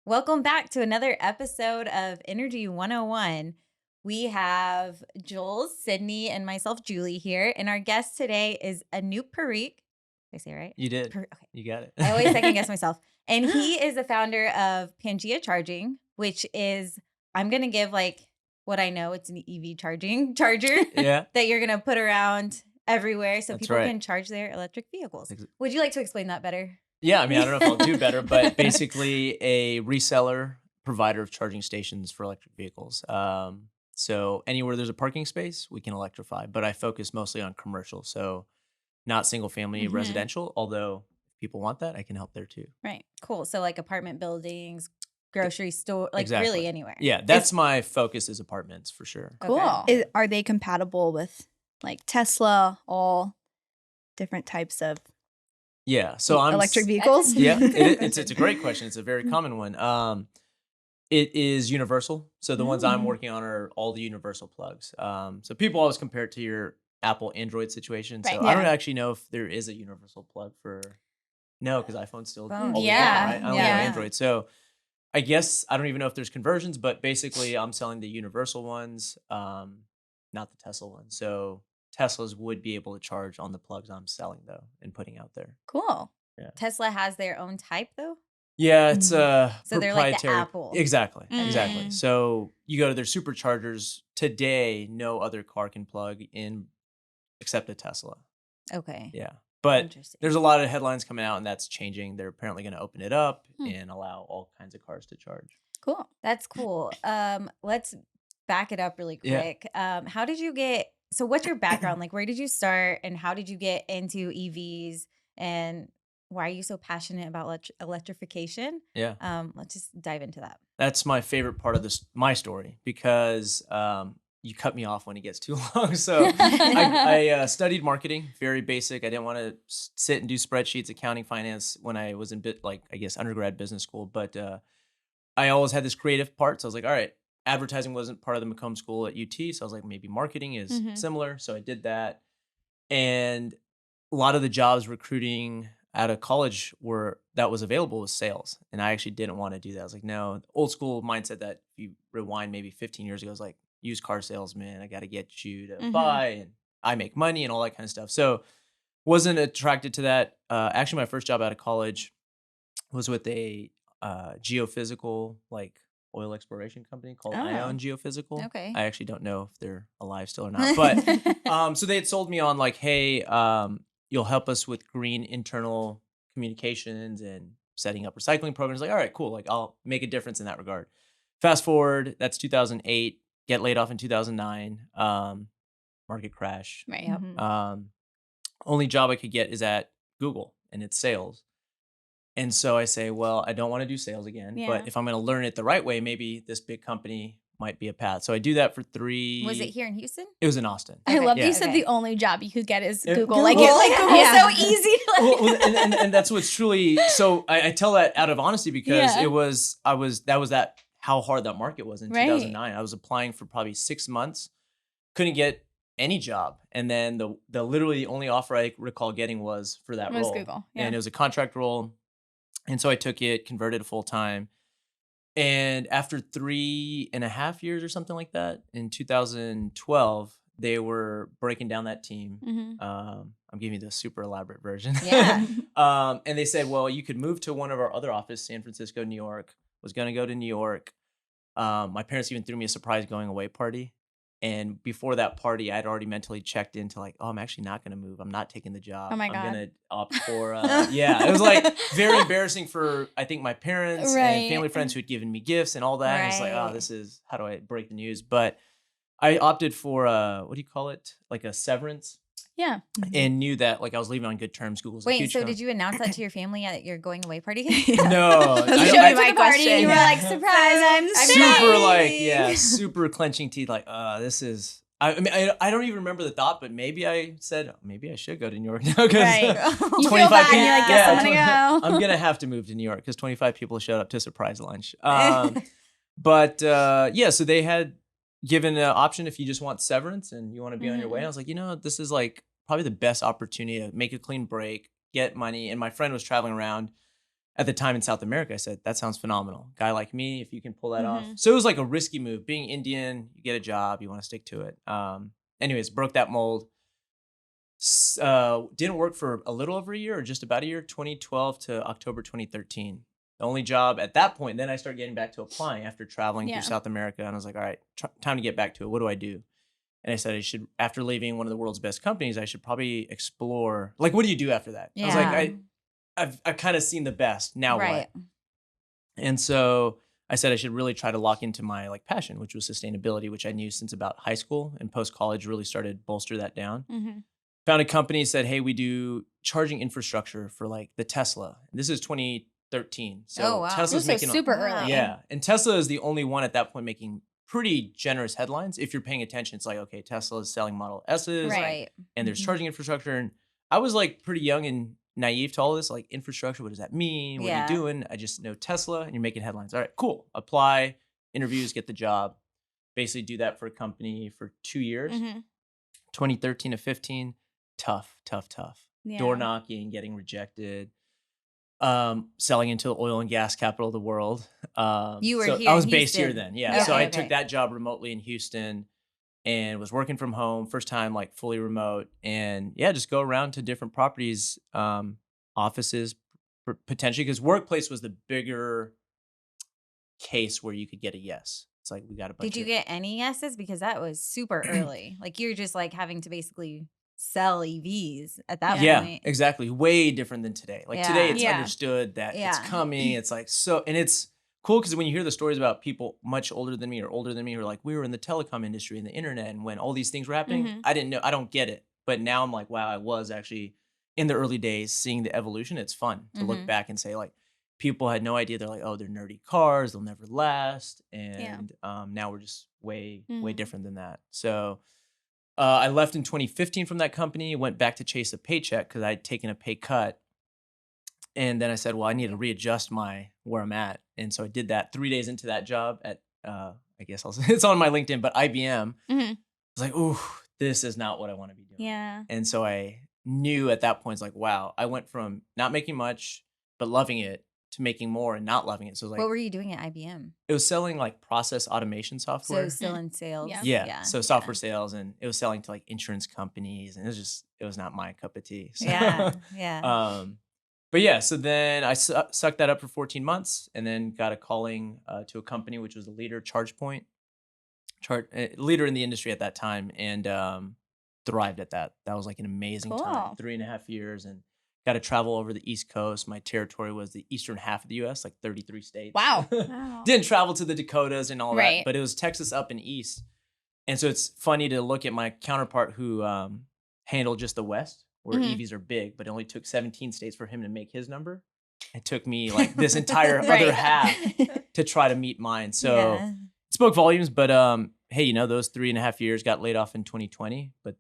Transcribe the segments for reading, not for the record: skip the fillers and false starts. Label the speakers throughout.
Speaker 1: Welcome back to another episode of Energy 101. We have Jules, Sydney, and myself, Julie, here. And our guest today is Anup. Did I say it right?
Speaker 2: You did.
Speaker 1: Okay.
Speaker 2: You got it.
Speaker 1: I always second guess myself. And he is the founder of Pangaea Charging, which is, I'm going to give what I know. It's an EV charger
Speaker 2: Yeah.
Speaker 1: that you're going to put around everywhere so
Speaker 2: That's
Speaker 1: people
Speaker 2: right.
Speaker 1: can charge their electric vehicles. Would you like to explain that better?
Speaker 2: Yeah, I mean, I don't know if I'll do better, but basically a reseller provider of charging stations for electric vehicles. So anywhere there's a parking space, we can electrify, but I focus mostly on commercial. So not single family residential, although if people want that, I can help there too.
Speaker 1: Right. Cool. So like apartment buildings, grocery store, like
Speaker 2: Exactly.
Speaker 1: really anywhere.
Speaker 2: Yeah, that's my focus is apartments for sure.
Speaker 1: Okay.
Speaker 3: Cool. Are they compatible with like Tesla, all different types of
Speaker 2: Yeah. So I'm
Speaker 3: electric vehicles?
Speaker 2: Yeah, it's a great question. It's a very common one. It is universal. So the ones I'm working on are all the universal plugs. So people always compare it to your Apple Android situation.
Speaker 1: Right.
Speaker 2: So
Speaker 3: Yeah.
Speaker 2: I don't actually know if there is a universal plug for because iPhone's still
Speaker 1: Phone.
Speaker 2: only
Speaker 3: Yeah.
Speaker 2: Apple, right? I only
Speaker 3: Yeah.
Speaker 2: have Android. So I guess I don't even know if there's conversions, but basically I'm selling the universal ones, not the Tesla ones. So Teslas would be able to charge on the plugs I'm selling though and putting out there.
Speaker 3: Cool.
Speaker 1: Tesla has their own type though.
Speaker 2: Yeah, it's
Speaker 1: So they're like the
Speaker 2: proprietary.
Speaker 1: Apple.
Speaker 2: Exactly.
Speaker 3: Mm.
Speaker 2: So you go to their superchargers today. No other car can plug in except a Tesla.
Speaker 1: Okay.
Speaker 2: Yeah, but
Speaker 1: Interesting.
Speaker 2: there's a lot of headlines coming out, and that's changing. They're apparently going to open it up
Speaker 3: Hmm.
Speaker 2: and allow all kinds of cars to charge.
Speaker 3: Cool.
Speaker 1: That's cool. Let's back it up really
Speaker 2: Yeah.
Speaker 1: quick. How did you get? So what's your background? Like, where did you start, and how did you get into EVs? And why are you so passionate about electrification?
Speaker 2: Yeah,
Speaker 1: Let's just dive into that.
Speaker 2: that's my favorite part of my story because you cut me off when it gets too long. So I studied marketing, very basic. I didn't want to sit and do spreadsheets, accounting, finance when I was in undergrad business school. But I always had this creative part. So I was like, all right, advertising wasn't part of the Macomb School at UT. So I was like, maybe marketing is similar. So I did that. And a lot of the jobs recruiting out of college that was available was sales. And I actually didn't want to do that. I was like, no, the old school mindset that if you rewind maybe 15 years ago, was like, used car salesman, I got to get you to buy and I make money and all that kind of stuff. So wasn't attracted to that. Actually, my first job out of college was with a geophysical, like oil exploration company called Ion Geophysical.
Speaker 1: Okay.
Speaker 2: I actually don't know if they're alive still or not, but so they had sold me on like, hey, you'll help us with green internal communications and setting up recycling programs. Like, all right, cool. Like I'll make a difference in that regard. Fast forward, that's 2008, get laid off in 2009, market crash.
Speaker 3: Right. Yep.
Speaker 2: Only job I could get is at Google and it's sales. And so I say, well, I don't want to do sales again,
Speaker 1: Yeah.
Speaker 2: but if I'm going to learn it the right way, maybe this big company might be a path. So I do that for 3.
Speaker 1: Was it here in Houston?
Speaker 2: It was in Austin.
Speaker 3: I love that
Speaker 2: Yeah.
Speaker 3: you said the only job you could get is
Speaker 2: Yeah.
Speaker 3: Google.
Speaker 2: Google.
Speaker 3: Like,
Speaker 1: Google's
Speaker 3: yeah.
Speaker 1: so easy.
Speaker 2: And that's what's truly, so I tell that out of honesty because
Speaker 3: Yeah.
Speaker 2: how hard that market was in
Speaker 3: Right.
Speaker 2: 2009. I was applying for probably 6 months, couldn't get any job. And then the literally the only offer I recall getting was for that
Speaker 3: It was
Speaker 2: role.
Speaker 3: Google. Yeah.
Speaker 2: And it was a contract role. And so I took it, converted to full time. And after 3.5 years or something like that, in 2012, they were breaking down that team. I'm giving you the super elaborate version.
Speaker 1: Yeah.
Speaker 2: And they said, well, you could move to one of our other offices, San Francisco, New York. Was going to go to New York. My parents even threw me a surprise going away party. And before that party, I'd already mentally checked into like, oh, I'm actually not going to move. I'm not taking the job.
Speaker 3: Oh my
Speaker 2: I'm
Speaker 3: God.
Speaker 2: going to opt for, it was like very embarrassing for, I think, my parents
Speaker 3: Right.
Speaker 2: and family friends who had given me gifts and all that. And it's like,
Speaker 1: Right.
Speaker 2: how do I break the news? But I opted for, what do you call it? Like a severance.
Speaker 3: Yeah.
Speaker 2: And knew that like I was leaving on good terms. Google's a
Speaker 1: Wait,
Speaker 2: huge
Speaker 1: so
Speaker 2: company.
Speaker 1: did you announce that to your family at your going away party?
Speaker 2: No.
Speaker 3: Let me
Speaker 2: I-
Speaker 3: show
Speaker 2: I-
Speaker 3: you my question.
Speaker 1: You were like, surprise, I'm
Speaker 2: super
Speaker 1: sorry.
Speaker 2: super clenching teeth like this is I mean I don't even remember the thought, but maybe I said maybe I should go to New York now because
Speaker 3: Right. You
Speaker 2: 25
Speaker 3: feel bad and
Speaker 2: people,
Speaker 3: you're like, yes, I'm gonna go.
Speaker 2: I'm gonna have to move to New York because 25 people showed up to surprise lunch. But so they had given an option if you just want severance and you want to be on your way. I was like, this is like probably the best opportunity to make a clean break, get money. And my friend was traveling around at the time in South America, I said, that sounds phenomenal. Guy like me, if you can pull that off.
Speaker 3: Mhm.
Speaker 2: So it was like a risky move. Being Indian, you get a job, you want to stick to it. Anyways, broke that mold. Didn't work for a little over a year or just about a year, 2012 to October 2013. The only job at that point, then I started getting back to applying after traveling
Speaker 3: Yeah.
Speaker 2: through South America. And I was like, all right, time to get back to it. What do I do? And I said, I should, after leaving one of the world's best companies, I should probably explore, like, what do you do after that? I was
Speaker 1: Yeah.
Speaker 2: like, I've kind of seen the best. Now
Speaker 1: Right.
Speaker 2: what? And so I said I should really try to lock into my like passion, which was sustainability, which I knew since about high school, and post college really started bolster that down.
Speaker 3: Mhm.
Speaker 2: Found a company, said, hey, we do charging infrastructure for like the Tesla. And this is 2013. So
Speaker 1: Oh, wow.
Speaker 2: Tesla's
Speaker 3: So
Speaker 2: making
Speaker 3: super
Speaker 1: Wow.
Speaker 3: early.
Speaker 2: yeah. And Tesla is the only one at that point making pretty generous headlines. If you're paying attention, it's like, okay, Tesla is selling Model S's,
Speaker 3: Right.
Speaker 2: and there's
Speaker 1: Mhm.
Speaker 2: charging infrastructure. And I was like pretty young and naive to all this, like infrastructure. What does that mean? What are
Speaker 1: Yeah.
Speaker 2: you doing? I just know Tesla, and you're making headlines. All right, cool. Apply, interviews, get the job. Basically do that for a company for 2 years,
Speaker 3: Mhm.
Speaker 2: 2013 to 15. Tough.
Speaker 3: Yeah.
Speaker 2: Door knocking, getting rejected. Selling into the oil and gas capital of the world.
Speaker 1: You were
Speaker 2: so
Speaker 1: here
Speaker 2: I
Speaker 1: in
Speaker 2: was based here
Speaker 1: Houston.
Speaker 2: then. Yeah. So
Speaker 1: Okay,
Speaker 2: I took
Speaker 1: okay.
Speaker 2: that job remotely in Houston and was working from home, first time like fully remote, and yeah, just go around to different properties, offices, potentially, because workplace was the bigger case where you could get a yes. It's like, we got a bunch
Speaker 1: Did you
Speaker 2: of
Speaker 1: get any yeses? Because that was super early. Like you're just like having to basically sell EVs at that
Speaker 2: yeah,
Speaker 1: point.
Speaker 2: exactly. Way different than today. Like today,
Speaker 1: Yeah.
Speaker 2: it's
Speaker 3: Yeah.
Speaker 2: understood that it's
Speaker 1: Yeah.
Speaker 2: coming. It's like so, and it's cool because when you hear the stories about people much older than me or older than me who are like, we were in the telecom industry and the internet, and when all these things were happening,
Speaker 3: Mhm.
Speaker 2: I didn't know. I don't get it. But now I'm like, wow, I was actually in the early days seeing the evolution. It's fun to look
Speaker 1: Mhm.
Speaker 2: back and say, like, people had no idea. They're like, oh, they're nerdy cars. They'll never last. And now we're just way
Speaker 3: Mhm.
Speaker 2: different than that. So I left in 2015 from that company, went back to chase a paycheck because I'd taken a pay cut. And then I said, well, I need to readjust where I'm at. And so I did that 3 days into that job at, I guess it's on my LinkedIn, but IBM.
Speaker 3: Mhm.
Speaker 2: I was like, ooh, this is not what I want to be doing.
Speaker 3: Yeah.
Speaker 2: And so I knew at that point, it's like, wow, I went from not making much, but loving it, to making more and not loving it. So it was
Speaker 1: What
Speaker 2: like,
Speaker 1: were you doing at IBM?
Speaker 2: it was selling like process automation
Speaker 1: So
Speaker 2: software.
Speaker 1: still in sales.
Speaker 3: Yeah.
Speaker 2: Yeah. So software sales, and it was selling to like insurance companies, and it was not my cup of tea. So,
Speaker 1: Yeah. Yeah.
Speaker 2: but yeah, so then I sucked that up for 14 months and then got a calling to a company, which was a leader, ChargePoint, leader in the industry at that time, and thrived at that. That was like an amazing time,
Speaker 3: Cool.
Speaker 2: 3.5 years, and got to travel over the East Coast. My territory was the eastern half of the US, like 33 states.
Speaker 3: Wow.
Speaker 2: Didn't travel to the Dakotas and all that,
Speaker 3: Right.
Speaker 2: but it was Texas up and east. And so it's funny to look at my counterpart who handled just the West, where
Speaker 3: Mhm.
Speaker 2: EVs are big, but it only took 17 states for him to make his number. It took me like this entire
Speaker 3: Right.
Speaker 2: other half to try to meet mine. So
Speaker 1: Yeah.
Speaker 2: it spoke volumes, but hey, those 3.5 years, got laid off in 2020, but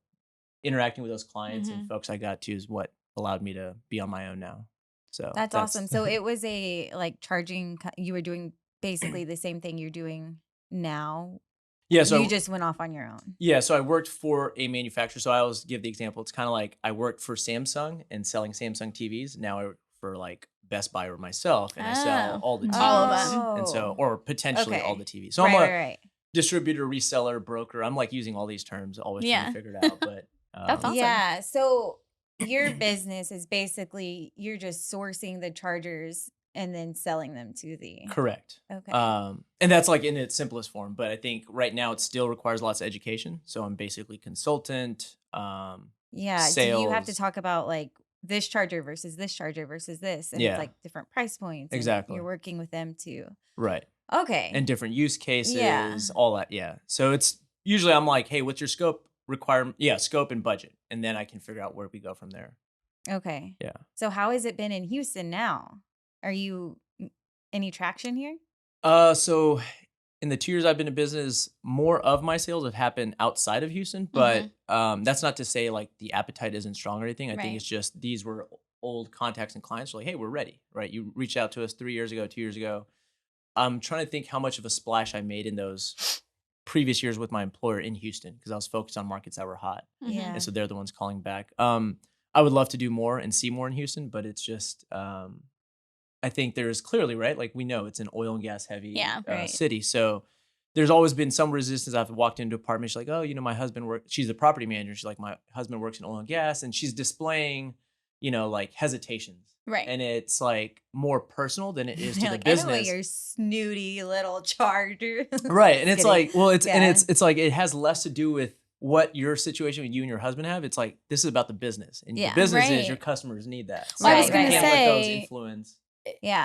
Speaker 2: interacting with those clients and
Speaker 3: Mhm.
Speaker 2: folks I got to is what allowed me to be on my own now. So
Speaker 1: That's awesome. So it was a like charging, you were doing basically the same thing you're doing now.
Speaker 2: yeah. So
Speaker 1: You just went off on your own.
Speaker 2: yeah, so I worked for a manufacturer. So I always give the example. It's kind of like I worked for Samsung and selling Samsung TVs. Now I work for like Best Buy or myself, and I sell all the TVs.
Speaker 3: All of them.
Speaker 2: And so, or potentially all
Speaker 1: Okay.
Speaker 2: the TVs. So
Speaker 1: right,
Speaker 2: I'm a
Speaker 1: right.
Speaker 2: distributor, reseller, broker. I'm like using all these terms, always trying
Speaker 3: Yeah.
Speaker 2: to figure it out. But
Speaker 3: That's awesome.
Speaker 1: Yeah. So your business is basically you're just sourcing the chargers and then selling them to the.
Speaker 2: correct.
Speaker 1: Okay.
Speaker 2: And that's like in its simplest form. But I think right now it still requires lots of education. So I'm basically consultant.
Speaker 1: Yeah. Do you have to
Speaker 2: Sales.
Speaker 1: talk about like this charger versus this charger versus this? And
Speaker 2: Yeah.
Speaker 1: it's like different price points. And
Speaker 2: Exactly.
Speaker 1: you're working with them too.
Speaker 2: Right.
Speaker 1: Okay.
Speaker 2: And different use cases,
Speaker 1: Yeah.
Speaker 2: all that. Yeah. So it's usually I'm like, hey, what's your scope requirement? Yeah, scope and budget. And then I can figure out where we go from there.
Speaker 1: Okay.
Speaker 2: Yeah.
Speaker 1: So how has it been in Houston now? Are you any traction here?
Speaker 2: So in the 2 years I've been in business, more of my sales have happened outside of Houston, but that's not to say like the appetite isn't strong or anything. I think
Speaker 3: Right.
Speaker 2: it's just these were old contacts and clients who are like, hey, we're ready, right? You reached out to us 3 years ago, 2 years ago. I'm trying to think how much of a splash I made in those previous years with my employer in Houston because I was focused on markets that were hot.
Speaker 1: Yeah.
Speaker 2: And so they're the ones calling back. I would love to do more and see more in Houston, but it's just I think there's clearly, right? Like we know it's an oil and gas heavy
Speaker 3: Yeah, right.
Speaker 2: city. So there's always been some resistance. I've walked into apartments. She's like, oh, you know, my husband works. She's the property manager. She's like, my husband works in oil and gas. And she's displaying, you know, like hesitations.
Speaker 3: Right.
Speaker 2: And it's like more personal than it is to
Speaker 1: They're
Speaker 2: the
Speaker 1: like, I know
Speaker 2: business.
Speaker 1: your snooty little charger.
Speaker 2: Right. And it's
Speaker 1: Kidding.
Speaker 2: like, well, it's, and
Speaker 1: Yeah.
Speaker 2: it's like, it has less to do with what your situation with you and your husband have. It's like, this is about the business. And
Speaker 1: Yeah.
Speaker 2: the business is
Speaker 3: Right.
Speaker 2: your customers need that.
Speaker 3: Well, I was
Speaker 2: you
Speaker 3: gonna
Speaker 2: can't let those
Speaker 3: say-
Speaker 2: influence.
Speaker 1: Yeah.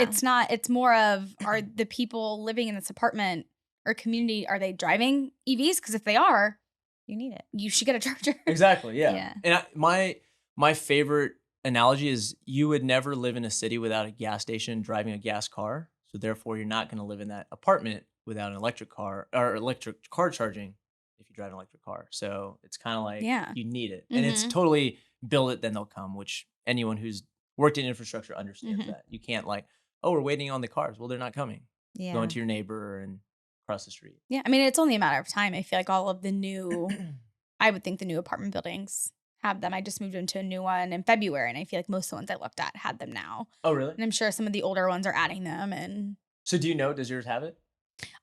Speaker 3: It's more of, are the people living in this apartment or community, are they driving EVs? Because if they are,
Speaker 1: you need it.
Speaker 3: you should get a charger.
Speaker 2: Exactly. Yeah.
Speaker 3: Yeah.
Speaker 2: And my favorite analogy is you would never live in a city without a gas station driving a gas car. So therefore you're not going to live in that apartment without an electric car or electric car charging if you drive an electric car. So it's kind of like
Speaker 3: Yeah.
Speaker 2: you need it. And it's
Speaker 3: Mhm.
Speaker 2: totally build it, then they'll come, which anyone who's worked in infrastructure understands
Speaker 3: Mhm.
Speaker 2: that. You can't like, oh, we're waiting on the cars. Well, they're not coming.
Speaker 1: Yeah.
Speaker 2: Going to your neighbor and across the street.
Speaker 3: Yeah. I mean, it's only a matter of time. I feel like all of the new, I would think the new apartment buildings have them. I just moved into a new one in February, and I feel like most of the ones I looked at had them now.
Speaker 2: Oh, really?
Speaker 3: And I'm sure some of the older ones are adding them. And
Speaker 2: So do you know, does yours have it?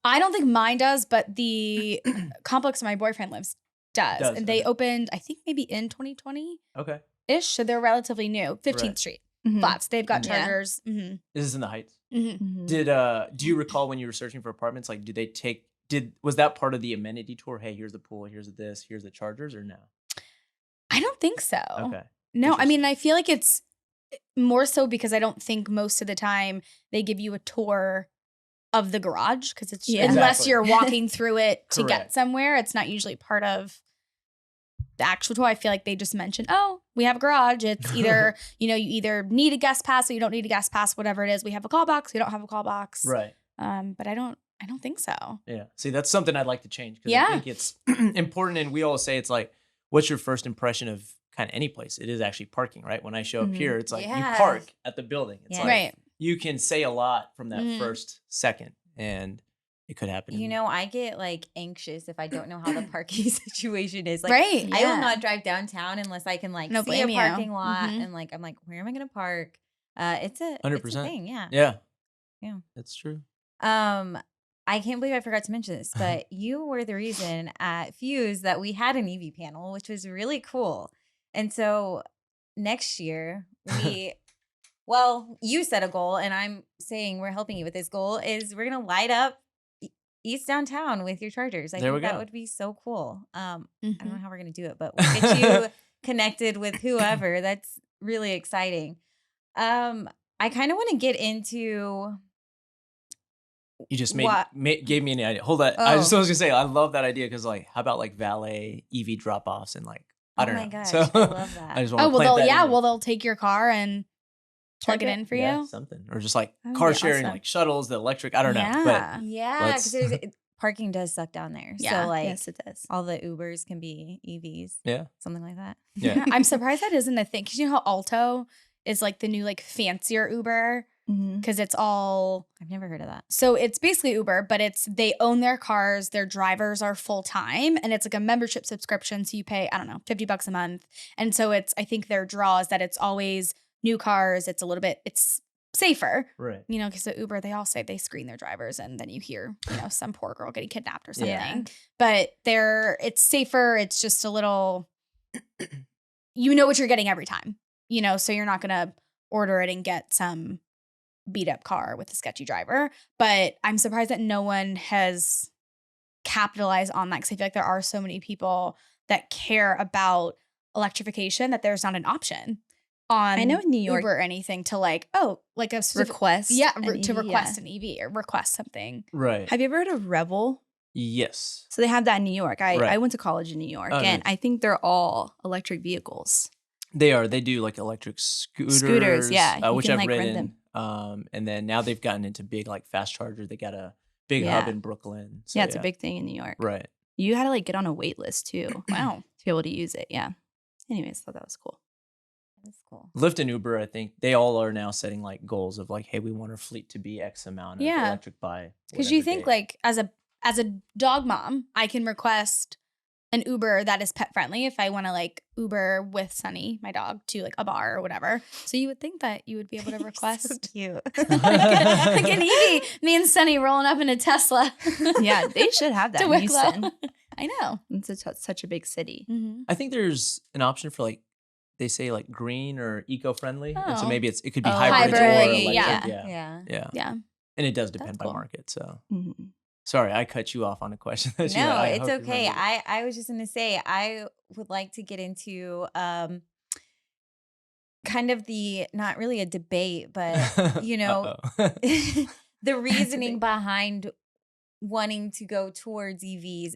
Speaker 3: I don't think mine does, but the complex my boyfriend lives does.
Speaker 2: Does,
Speaker 3: And they
Speaker 2: okay.
Speaker 3: opened, I think maybe in 2020-ish.
Speaker 2: Okay.
Speaker 3: So they're relatively new. 15th
Speaker 2: Right.
Speaker 3: Street
Speaker 1: Mm-hmm.
Speaker 3: flats. They've got
Speaker 1: Yeah.
Speaker 3: chargers. Mm-hmm.
Speaker 2: Is this in the Heights?
Speaker 3: Mm-hmm.
Speaker 2: Do you recall when you were searching for apartments, like was that part of the amenity tour? Hey, here's the pool, here's this, here's the chargers, or no?
Speaker 3: I don't think so.
Speaker 2: Okay.
Speaker 3: No, I mean,
Speaker 2: Interesting.
Speaker 3: I feel like it's more so because I don't think most of the time they give you a tour of the garage because it's
Speaker 1: Yeah.
Speaker 3: unless
Speaker 2: Exactly.
Speaker 3: you're walking through it to get
Speaker 2: Correct.
Speaker 3: somewhere, it's not usually part of the actual tour. I feel like they just mention, oh, we have a garage. It's either, you either need a guest pass or you don't need a guest pass, whatever it is. We have a call box, we don't have a call box.
Speaker 2: Right.
Speaker 3: But I don't think so.
Speaker 2: Yeah. See, that's something I'd like to change because
Speaker 3: Yeah.
Speaker 2: I think it's important. And we all say it's like, what's your first impression of kind of any place? It is actually parking, right? When I show up
Speaker 3: Mhm.
Speaker 2: here, it's like
Speaker 1: Yeah.
Speaker 2: you park at the building. It's
Speaker 1: Yeah.
Speaker 2: like
Speaker 3: Right.
Speaker 2: you can say a lot from that
Speaker 3: Mhm.
Speaker 2: first second, and it could happen.
Speaker 1: You know, I get like anxious if I don't know how the parking situation is. Like,
Speaker 3: Right.
Speaker 1: I will
Speaker 3: Yeah.
Speaker 1: not drive downtown unless I can like
Speaker 3: No,
Speaker 1: see
Speaker 3: blame
Speaker 1: a
Speaker 3: you.
Speaker 1: parking lot
Speaker 3: Mhm.
Speaker 1: and like I'm like, where am I gonna park? It's a
Speaker 2: 100%.
Speaker 1: thing, yeah.
Speaker 2: Yeah.
Speaker 1: Yeah.
Speaker 2: That's true.
Speaker 1: I can't believe I forgot to mention this, but you were the reason at Fuse that we had an EV panel, which was really cool. And so next year well, you set a goal, and I'm saying we're helping you with this goal, is we're gonna light up East Downtown with your chargers. I
Speaker 2: There we
Speaker 1: think that
Speaker 2: go.
Speaker 1: would be so cool. I don't know
Speaker 3: Mhm.
Speaker 1: how we're gonna do it, but we'll get you connected with whoever. That's really exciting. I kind of want to get into
Speaker 2: You just
Speaker 1: What?
Speaker 2: gave me an idea. Hold on. I was
Speaker 1: Oh.
Speaker 2: gonna say I love that idea because like, how about like valet EV drop offs and like I don't
Speaker 1: oh my
Speaker 2: know.
Speaker 1: gosh,
Speaker 2: So
Speaker 1: I love that.
Speaker 2: I just want
Speaker 3: Oh,
Speaker 2: to
Speaker 3: well,
Speaker 2: plant that in there.
Speaker 3: they'll take your car and plug it
Speaker 1: Charge it?
Speaker 3: in for
Speaker 2: Yeah,
Speaker 3: you.
Speaker 2: something or just like
Speaker 3: That would
Speaker 2: car
Speaker 3: be
Speaker 2: sharing,
Speaker 3: awesome.
Speaker 2: like shuttles, the electric. I don't know,
Speaker 3: Yeah.
Speaker 1: Yeah, because
Speaker 2: Let's-
Speaker 1: parking does suck down there.
Speaker 3: Yeah.
Speaker 1: So like
Speaker 3: Yes, it does.
Speaker 1: all the Ubers can be EVs,
Speaker 2: but yeah,
Speaker 1: something like that.
Speaker 2: yeah.
Speaker 3: I'm surprised that isn't a thing. Because you know how Alto is like the new like fancier Uber
Speaker 1: Mm-hmm.
Speaker 3: because it's all
Speaker 1: I've never heard of that.
Speaker 3: so it's basically Uber, but they own their cars, their drivers are full time, and it's like a membership subscription. So you pay, I don't know, $50 a month. And so I think their draw is that it's always new cars. It's it's safer,
Speaker 2: Right.
Speaker 3: because at Uber, they all say they screen their drivers and then you hear, some poor girl getting kidnapped or something.
Speaker 1: Yeah.
Speaker 3: But it's safer. It's just a little, you know what you're getting every time, so you're not going to order it and get some beat up car with a sketchy driver. But I'm surprised that no one has capitalized on that because I feel like there are so many people that care about electrification that there's not an option on
Speaker 1: I know in New York-
Speaker 3: Uber or anything to like a specific,
Speaker 1: Request.
Speaker 3: yeah,
Speaker 1: an
Speaker 3: to
Speaker 1: EV,
Speaker 3: request
Speaker 1: yeah.
Speaker 3: an EV or request something.
Speaker 2: Right.
Speaker 1: Have you ever heard of Rebel?
Speaker 2: Yes.
Speaker 1: So they have that in New York. I
Speaker 2: Right.
Speaker 1: went to college in New York,
Speaker 2: Oh,
Speaker 1: and
Speaker 2: nice.
Speaker 1: I think they're all electric vehicles.
Speaker 2: They are. They do like electric scooters.
Speaker 1: Yeah, you
Speaker 2: which
Speaker 1: can,
Speaker 2: I've
Speaker 1: like, rent
Speaker 2: ridden. And then now they've gotten into big like fast chargers. They got a big hub
Speaker 1: Yeah.
Speaker 2: in Brooklyn. So,
Speaker 1: Yeah, it's a big thing in New York.
Speaker 2: Right.
Speaker 1: You had to like get on a wait list too
Speaker 3: Wow.
Speaker 1: to be able to use it. Yeah. Anyways, thought that was cool.
Speaker 3: That's cool.
Speaker 2: Lyft and Uber, I think they all are now setting like goals of like, hey, we want our fleet to be X amount of
Speaker 3: Yeah.
Speaker 2: electric by.
Speaker 3: Because you
Speaker 2: whatever
Speaker 3: think
Speaker 2: date.
Speaker 3: like as a dog mom, I can request an Uber that is pet friendly if I want to like Uber with Sunny, my dog, to like a bar or whatever. So you would think that you would be able to request
Speaker 1: So cute.
Speaker 3: like an EV. Me and Sunny rolling up in a Tesla.
Speaker 4: Yeah, they should have that
Speaker 3: to
Speaker 4: in
Speaker 3: Wicklow.
Speaker 4: Houston.
Speaker 3: I know.
Speaker 4: It's such a big city.
Speaker 3: Mm-hmm.
Speaker 2: I think there's an option for like they say like green or eco-friendly, and so
Speaker 3: Oh.
Speaker 2: maybe it could be
Speaker 4: Oh,
Speaker 2: hybrids or
Speaker 3: hybrid,
Speaker 2: electric.
Speaker 3: yeah.
Speaker 2: Yeah.
Speaker 3: Yeah.
Speaker 2: And it does depend
Speaker 3: That's
Speaker 2: by
Speaker 3: cool.
Speaker 2: market. So
Speaker 4: Mhm.
Speaker 2: sorry, I cut you off on a question. That you
Speaker 1: No,
Speaker 2: had. I
Speaker 1: it's
Speaker 2: hope you
Speaker 1: okay.
Speaker 2: remember.
Speaker 1: I was just gonna say I would like to get into kind of the not really a debate, but you know,
Speaker 2: Uh-oh.
Speaker 1: the reasoning behind wanting to go towards EVs.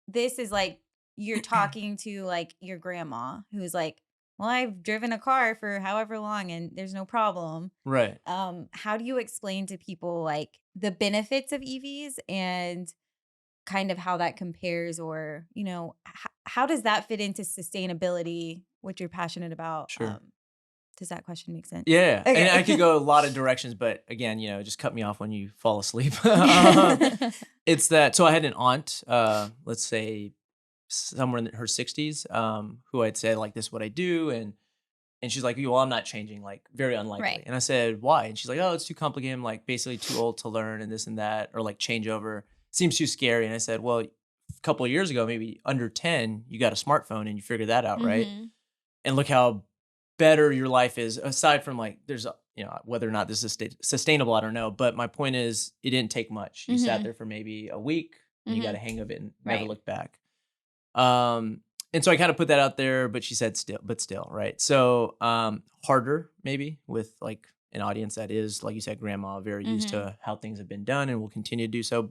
Speaker 1: This is like you're talking to like your grandma who's like, well, I've driven a car for however long and there's no problem.
Speaker 2: Right.
Speaker 1: How do you explain to people like the benefits of EVs and kind of how that compares, or you know, how does that fit into sustainability, what you're passionate about?
Speaker 2: Sure.
Speaker 1: Does that question make sense?
Speaker 2: Yeah.
Speaker 1: Okay.
Speaker 2: And I could go a lot of directions, but again, you know, just cut me off when you fall asleep. It's that. So I had an aunt, let's say somewhere in her 60s, who I'd say like, this is what I do. And she's like, well, I'm not changing, like very unlikely.
Speaker 3: Right.
Speaker 2: And I said, why? And she's like, oh, it's too complicated. I'm like basically too old to learn and this and that, or like change over. Seems too scary. And I said, well, a couple of years ago, maybe under 10, you got a smartphone and you figured that out, right?
Speaker 3: Mhm.
Speaker 2: And look how better your life is, aside from like, there's, you know, whether or not this is sustainable, I don't know. But my point is, it didn't take much. You sat
Speaker 3: Mhm.
Speaker 2: there for maybe a week and you got a hang of it and never
Speaker 3: Right.
Speaker 2: looked back. And so I kind of put that out there, but she said still, right? So harder maybe with like an audience that is, like you said, grandma, very used to how things have been done and will continue to do so.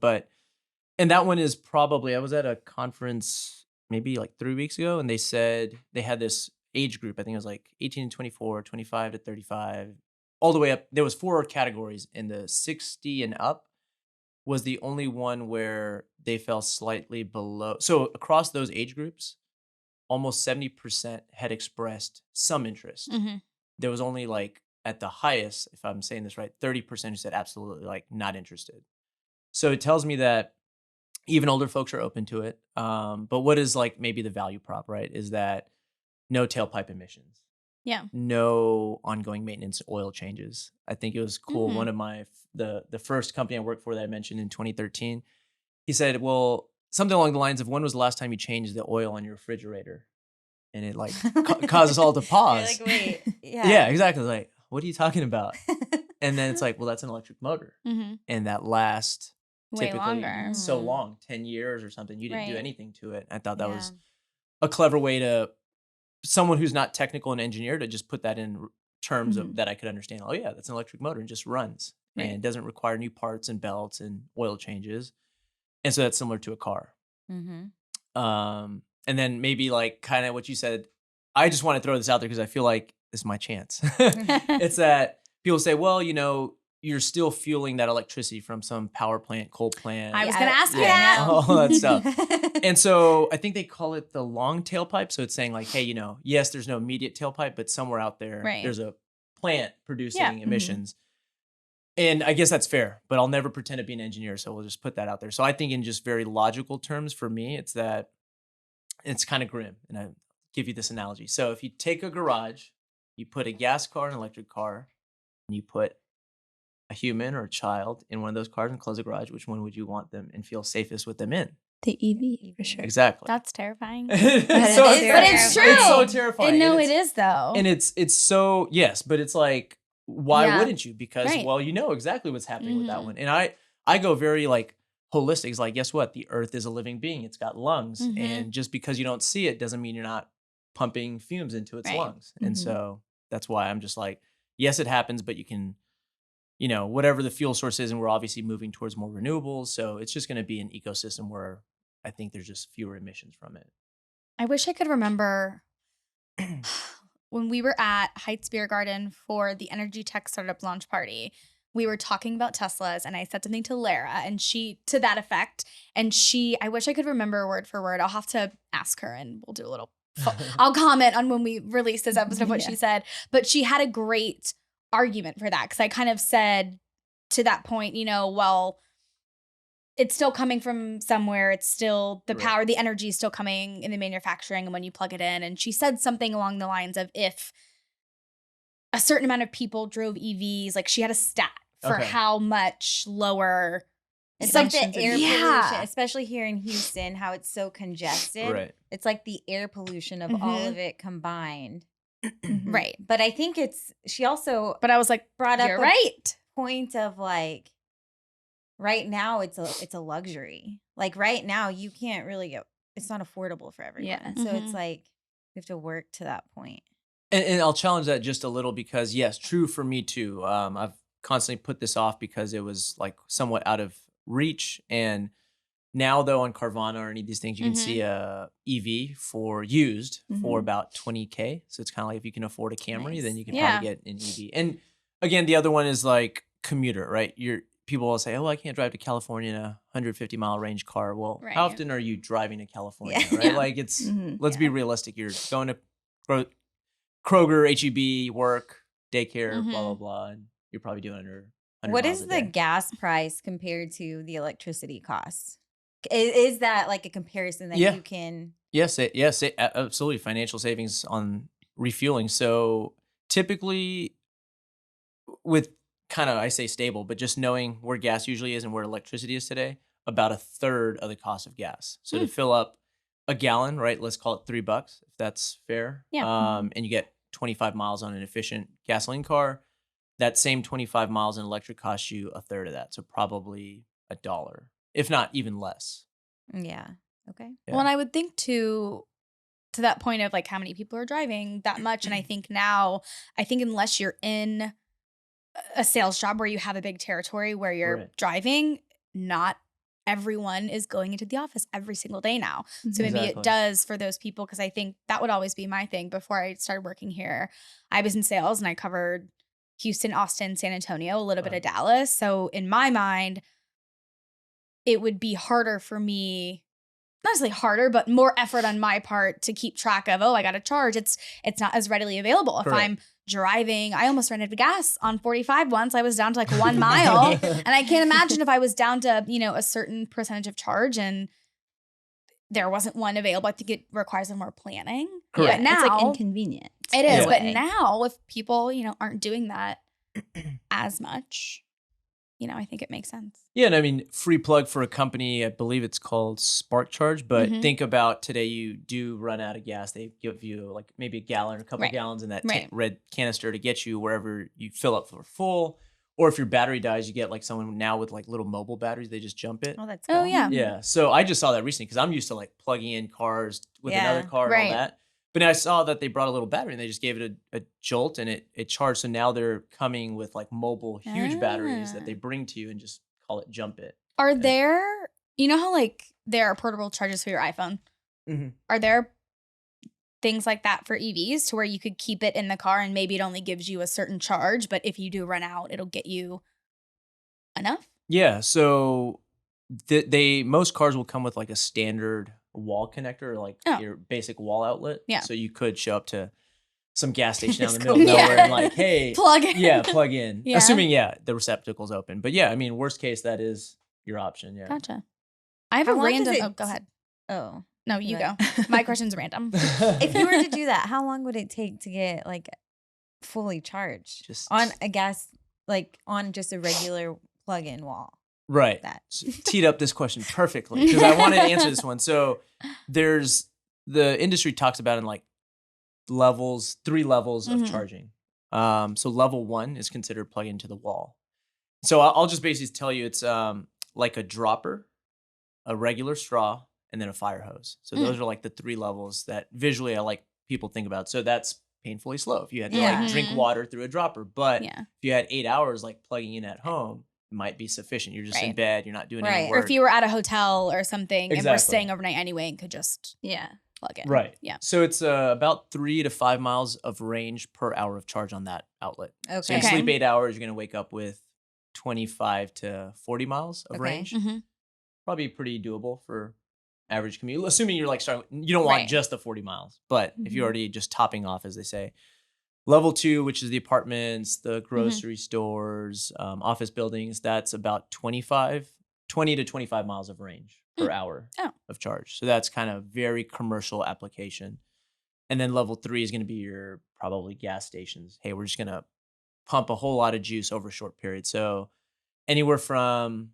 Speaker 2: And that one is probably, I was at a conference maybe like 3 weeks ago, and they said they had this age group. I think it was like 18 to 24, 25 to 35, all the way up. There was 4 categories, and the 60 and up was the only one where they fell slightly below. So across those age groups, almost 70% had expressed some interest.
Speaker 3: Mhm.
Speaker 2: There was only like at the highest, if I'm saying this right, 30% who said absolutely like not interested. So it tells me that even older folks are open to it. But what is like maybe the value prop, right? Is that no tailpipe emissions,
Speaker 3: Yeah.
Speaker 2: no ongoing maintenance, oil changes. I think it was cool.
Speaker 3: Mhm.
Speaker 2: One of my the first company I worked for that I mentioned in 2013, he said, well, something along the lines of, when was the last time you changed the oil on your refrigerator? And it like caused us all to pause.
Speaker 1: You're like, wait,
Speaker 2: Yeah, exactly. Like, what are you talking about? And then it's like, well, that's an electric motor,
Speaker 3: Mhm.
Speaker 2: and that lasts
Speaker 3: Way
Speaker 2: typically
Speaker 3: longer.
Speaker 2: so
Speaker 1: Mhm.
Speaker 2: long, 10 years or something. You didn't do
Speaker 3: Right.
Speaker 2: anything to it. I thought that was
Speaker 1: Yeah.
Speaker 2: a clever way to someone who's not technical and engineer to just put that in terms of that I could understand. Oh yeah, that's an electric motor and just runs,
Speaker 3: Right.
Speaker 2: and it doesn't require new parts and belts and oil changes. And so that's similar to a car. And then maybe like kind of what you said, I just want to throw this out there because I feel like this is my chance. It's that people say, well, you know, you're still fueling that electricity from some power plant, coal plant.
Speaker 3: I was going to ask you
Speaker 2: yeah,
Speaker 3: that.
Speaker 2: all that stuff. And so I think they call it the long tailpipe. So it's saying like, hey, you know, yes, there's no immediate tailpipe, but somewhere out there,
Speaker 3: Right.
Speaker 2: there's a plant producing
Speaker 3: Yeah.
Speaker 2: emissions. And I guess that's fair, but I'll never pretend to be an engineer. So we'll just put that out there. So I think in just very logical terms for me, it's that it's kind of grim. And I give you this analogy. So if you take a garage, you put a gas car and an electric car, and you put a human or a child in one of those cars and close the garage, which one would you want them and feel safest with them in?
Speaker 4: The EV, for sure.
Speaker 2: Exactly.
Speaker 3: That's terrifying.
Speaker 2: So
Speaker 1: But
Speaker 3: it's true.
Speaker 2: It's so terrifying.
Speaker 3: No,
Speaker 2: And
Speaker 3: it is though.
Speaker 2: And it's so, yes, but it's like, why
Speaker 3: Yeah.
Speaker 2: wouldn't you? Because,
Speaker 3: Right.
Speaker 2: well, you know exactly what's happening with that
Speaker 3: Mhm.
Speaker 2: one. And I go very like holistic. It's like, guess what? The earth is a living being. It's got lungs.
Speaker 3: Mhm.
Speaker 2: And just because you don't see it doesn't mean you're not pumping fumes into its
Speaker 3: Right.
Speaker 2: lungs. And
Speaker 4: Mhm.
Speaker 2: so that's why I'm just like, yes, it happens, but you can, you know, whatever the fuel source is, and we're obviously moving towards more renewables. So it's just going to be an ecosystem where I think there's just fewer emissions from it.
Speaker 3: I wish I could remember when we were at Heights Beer Garden for the Energy Tech Startup launch party. We were talking about Teslas, and I said something to Lara, and she, to that effect. And I wish I could remember word for word. I'll have to ask her, and we'll do a little. I'll comment on when we release this episode of what she said. But she had a great argument for that, because I kind of said to that point, you know, well, it's still coming from somewhere. It's still the power, the energy is still coming in the manufacturing and when you plug it in. And she said something along the lines of if a certain amount of people drove EVs, like she had a stat for how much lower.
Speaker 1: It's like the air pollution, especially here in Houston, how it's so congested.
Speaker 2: Right.
Speaker 1: It's like the air pollution of all of it combined.
Speaker 3: Right.
Speaker 1: But I think she also
Speaker 3: But I was like,
Speaker 1: brought up
Speaker 3: a
Speaker 1: point of like, right now it's a luxury. Like right now you can't really it's not affordable for everyone.
Speaker 4: Yeah.
Speaker 1: So it's like we have to work to that point.
Speaker 2: And I'll challenge that just a little because yes, true for me too. I've constantly put this off because it was like somewhat out of reach. And now though on Carvana or any of these things, you can see a EV for used for about $20K. So it's kind of like if you can afford a Camry, then you can probably get an EV. And again, the other one is like commuter, right? People will say, oh, I can't drive to California in a 150-mile range car. Well, how often are you driving to California, right? Like it's, let's be realistic. You're going to Kroger, HEB, work, daycare, blah, blah, blah. And you're probably doing under 100
Speaker 1: What
Speaker 2: miles
Speaker 1: is
Speaker 2: a
Speaker 1: the
Speaker 2: day.
Speaker 1: gas price compared to the electricity costs? Is that like a comparison that you can?
Speaker 2: Yes, absolutely. Financial savings on refueling. So typically with kind of, I say stable, but just knowing where gas usually is and where electricity is today, about a third of the cost of gas. So to fill up a gallon, right, let's call it $3, if that's fair.
Speaker 3: Yeah.
Speaker 2: And you get 25 miles on an efficient gasoline car. That same 25 miles in electric costs you a third of that. So probably $1, if not even less.
Speaker 1: Yeah. Okay.
Speaker 2: Yeah.
Speaker 3: Well, and I would think to that point of like how many people are driving that much. And I think unless you're in a sales job where you have a big territory where you're driving, not everyone is going into the office every single day now. So maybe it does for those people, because I think that would always be my thing before I started working here. I was in sales and I covered Houston, Austin, San Antonio, a little bit of Dallas. So in my mind, it would be harder for me, not necessarily harder, but more effort on my part to keep track of, I got to charge. It's not as readily available. If I'm driving, I almost ran out of gas on 45 once. I was down to like 1 mile. And I can't imagine if I was down to, a certain percentage of charge and there wasn't one available. I think it requires a more planning.
Speaker 4: Correct.
Speaker 3: But now,
Speaker 4: it's like inconvenient.
Speaker 3: It is. But now if people, aren't doing that as much, I think it makes sense.
Speaker 2: Yeah, and I mean, free plug for a company, I believe it's called Spark Charge, but think about today you do run out of gas. They give you like maybe a gallon or a couple of gallons in that red canister to get you wherever you fill up for full. Or if your battery dies, you get like someone now with like little mobile batteries, they just jump it.
Speaker 1: Oh, that's cool.
Speaker 3: Oh, yeah.
Speaker 2: Yeah, so I just saw that recently because I'm used to like plugging in cars with another car and all that. But then I saw that they brought a little battery and they just gave it a jolt and it charged. So now they're coming with like mobile huge batteries that they bring to you and just call it jump it.
Speaker 3: Are there, how like there are portable chargers for your iPhone? Are there things like that for EVs to where you could keep it in the car and maybe it only gives you a certain charge, but if you do run out, it'll get you enough?
Speaker 2: Yeah. So most cars will come with like a standard wall connector, like your basic wall outlet.
Speaker 3: Yeah.
Speaker 2: So you could show up to some gas station down in the middle of nowhere and like, hey,
Speaker 3: plug in.
Speaker 2: Yeah, plug in. Yeah. Assuming, the receptacle's open. But yeah, I mean, worst case, that is your option. Yeah.
Speaker 3: Gotcha. I have a random. Go ahead.
Speaker 1: Oh.
Speaker 3: No, you go. My question's random.
Speaker 1: If you were to do that, how long would it take to get like fully charged on a gas, like on just a regular plug-in wall?
Speaker 2: Right. So teed up this question perfectly because I wanted to answer this one. So the industry talks about in like 3 levels of charging. So level 1 is considered plug into the wall. So I'll just basically tell you it's like a dropper, a regular straw, and then a fire hose. So those are like the 3 levels that visually I like people think about. So that's painfully slow if you had to like drink water through a dropper. But if you had 8 hours like plugging in at home, it might be sufficient. You're just in bed, you're not doing any work.
Speaker 3: Or if you were at a hotel or something and were staying overnight anyway and could just plug in.
Speaker 2: Right.
Speaker 3: Yeah.
Speaker 2: So it's about 3 to 5 miles of range per hour of charge on that outlet.
Speaker 1: Okay.
Speaker 2: So you sleep 8 hours, you're going to wake up with 25 to 40 miles of range. Probably pretty doable for average commute, assuming you're like starting, you don't want just the 40 miles, but if you're already just topping off, as they say. Level 2, which is the apartments, the grocery stores, office buildings, that's about 25 20 to 25 miles of range per hour of charge. So that's kind of very commercial application. And then level 3 is going to be your probably gas stations. Hey, we're just going to pump a whole lot of juice over a short period. So anywhere from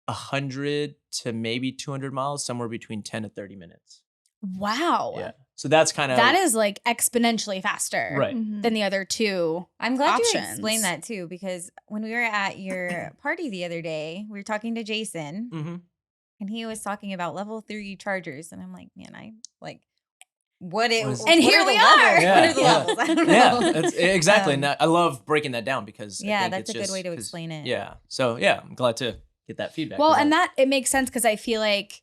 Speaker 2: 100 to maybe 200 miles, somewhere between 10 to 30 minutes.
Speaker 3: Wow.
Speaker 2: Yeah. So that's kind of
Speaker 3: That is like exponentially faster
Speaker 2: right.
Speaker 3: than the other two.
Speaker 1: I'm glad you
Speaker 3: options.
Speaker 1: explained that too, because when we were at your party the other day, we were talking to Jason
Speaker 2: Mm-hmm.
Speaker 1: and he was talking about level 3 chargers. And I'm like, man, I like what it
Speaker 2: What is-
Speaker 1: what
Speaker 3: And
Speaker 1: are
Speaker 3: here
Speaker 1: the
Speaker 3: we
Speaker 1: levels?
Speaker 3: are.
Speaker 1: What are the levels? I don't know.
Speaker 2: Yeah, exactly. And I love breaking that down because I
Speaker 1: Yeah,
Speaker 2: think
Speaker 1: that's
Speaker 2: it's
Speaker 1: a good
Speaker 2: just
Speaker 1: way to
Speaker 2: 'cause-
Speaker 1: explain it.
Speaker 2: Yeah. So yeah, I'm glad to get that feedback.
Speaker 3: Well,
Speaker 2: 'cause
Speaker 3: and that it makes sense because I feel like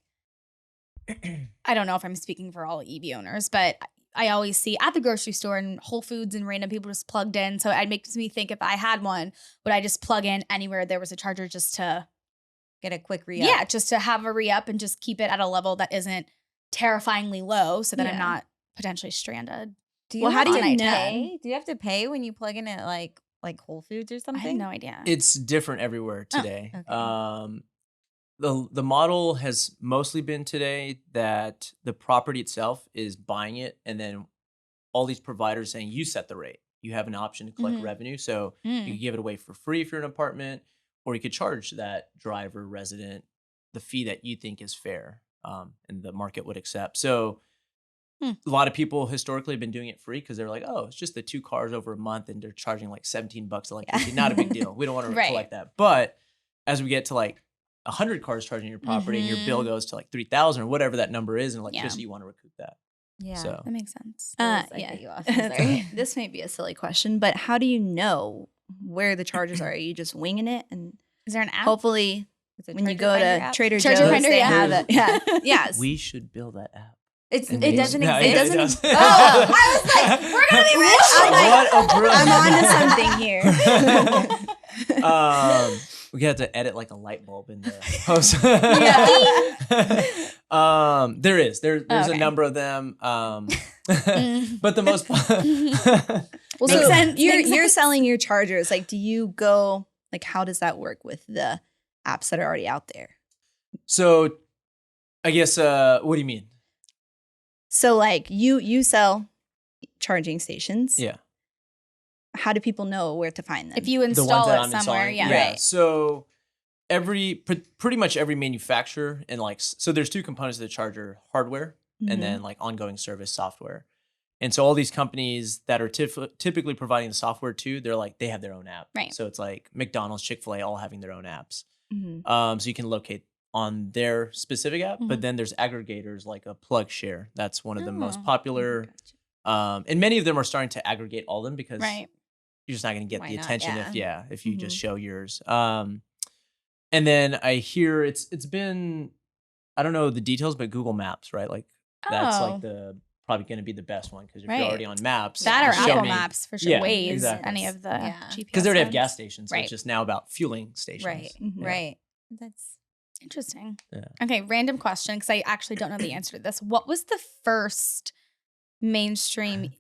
Speaker 3: I don't know if I'm speaking for all EV owners, but I always see at the grocery store and Whole Foods and random people just plugged in. So it makes me think if I had one, would I just plug in anywhere there was a charger just to
Speaker 1: Get a quick re-up.
Speaker 3: yeah, just to have a re-up and just keep it at a level that isn't terrifyingly low so that I'm
Speaker 4: Yeah.
Speaker 3: not potentially stranded.
Speaker 1: Do you
Speaker 4: Well, how
Speaker 1: have
Speaker 4: do
Speaker 1: to
Speaker 3: you
Speaker 4: know?
Speaker 1: pay? Do you have to pay when you plug in at like Whole Foods or
Speaker 3: I
Speaker 1: something?
Speaker 3: have no idea.
Speaker 2: it's different everywhere today.
Speaker 1: okay.
Speaker 2: The model has mostly been today that the property itself is buying it, and then all these providers saying you set the rate. You have an option to collect
Speaker 3: Mhm.
Speaker 2: revenue, so you
Speaker 3: Mm.
Speaker 2: could give it away for free if you're an apartment, or you could charge that driver resident the fee that you think is fair, and the market would accept. So
Speaker 3: Hmm.
Speaker 2: a lot of people historically have been doing it free because they're like, oh, it's just the 2 cars over a month, and they're charging like $17 electricity. Not a big deal. We don't want to
Speaker 3: Right.
Speaker 2: collect that. But as we get to like 100 cars charging your property, and your bill
Speaker 3: Mhm.
Speaker 2: goes to like 3,000 or whatever that number is in electricity, you want to recoup that.
Speaker 1: Yeah.
Speaker 2: So
Speaker 3: That makes sense.
Speaker 1: I cut you off. I'm sorry.
Speaker 4: This may be a silly question, but how do you know where the chargers are? Are you just winging it? And
Speaker 3: Is there an app?
Speaker 4: hopefully,
Speaker 1: It's a
Speaker 4: when you
Speaker 1: Charger
Speaker 4: go
Speaker 1: Finder
Speaker 4: to
Speaker 1: app.
Speaker 4: Trader
Speaker 3: Charger
Speaker 4: Joe's,
Speaker 3: Finder,
Speaker 4: they
Speaker 3: yeah.
Speaker 4: have it. Yeah. Yes.
Speaker 2: we should build that app.
Speaker 1: It
Speaker 2: And
Speaker 1: doesn't
Speaker 2: no,
Speaker 1: exist.
Speaker 2: it
Speaker 4: doesn't
Speaker 2: does.
Speaker 4: ex-
Speaker 1: Oh, I was like, we're gonna be rich.
Speaker 4: I'm like,
Speaker 2: What a brilliant.
Speaker 4: I'm on to something here.
Speaker 2: We have to edit like a light bulb in the post. There's
Speaker 3: okay.
Speaker 2: a number of them.
Speaker 3: Mm.
Speaker 2: But the most
Speaker 4: Well,
Speaker 3: Makes
Speaker 4: so
Speaker 3: sense,
Speaker 4: you're
Speaker 3: makes
Speaker 4: you're
Speaker 3: sense.
Speaker 4: selling your chargers. Like, do you go like how does that work with the apps that are already out there?
Speaker 2: So I guess what do you mean?
Speaker 4: So like you sell charging stations.
Speaker 2: Yeah.
Speaker 4: How do people know where to find them?
Speaker 3: If you
Speaker 2: The ones
Speaker 3: install
Speaker 2: that
Speaker 3: it
Speaker 2: I'm
Speaker 3: somewhere,
Speaker 2: installing.
Speaker 3: yeah.
Speaker 4: Right.
Speaker 2: So pretty much every manufacturer and like so there's 2 components of the charger: hardware
Speaker 4: Mhm.
Speaker 2: and then like ongoing service software. And so all these companies that are typically providing the software too, they're like they have their own app.
Speaker 3: Right.
Speaker 2: So it's like McDonald's, Chick-fil-A, all having their own apps.
Speaker 4: Mhm.
Speaker 2: So you can locate on their specific app, but
Speaker 3: Mhm.
Speaker 2: then there's aggregators like a Plug Share. That's one of the most
Speaker 3: Oh,
Speaker 2: popular. And many of them are starting to aggregate all of them because
Speaker 3: Right.
Speaker 2: you're just not going to get
Speaker 1: Why
Speaker 2: the
Speaker 1: not?
Speaker 2: attention
Speaker 1: Yeah.
Speaker 2: if you just
Speaker 3: Mhm.
Speaker 2: show yours. And then I hear it's been, I don't know the details, but Google Maps, right? Like that's
Speaker 3: Oh.
Speaker 2: like the probably going to be the best one because if
Speaker 3: Right.
Speaker 2: you're already on Maps,
Speaker 3: That or
Speaker 2: just show
Speaker 3: Apple
Speaker 2: me-
Speaker 3: Maps for sure.
Speaker 2: Yeah,
Speaker 3: Waze,
Speaker 2: exactly.
Speaker 3: any of the
Speaker 1: Yeah.
Speaker 3: GPS.
Speaker 2: because they already have
Speaker 3: ones.
Speaker 2: gas stations, so
Speaker 3: Right.
Speaker 2: it's just now about fueling stations.
Speaker 1: Right.
Speaker 4: Mhm.
Speaker 1: Right. That's
Speaker 3: Interesting.
Speaker 2: Yeah.
Speaker 3: Okay, random question because I actually don't know the answer to this. What was the first mainstream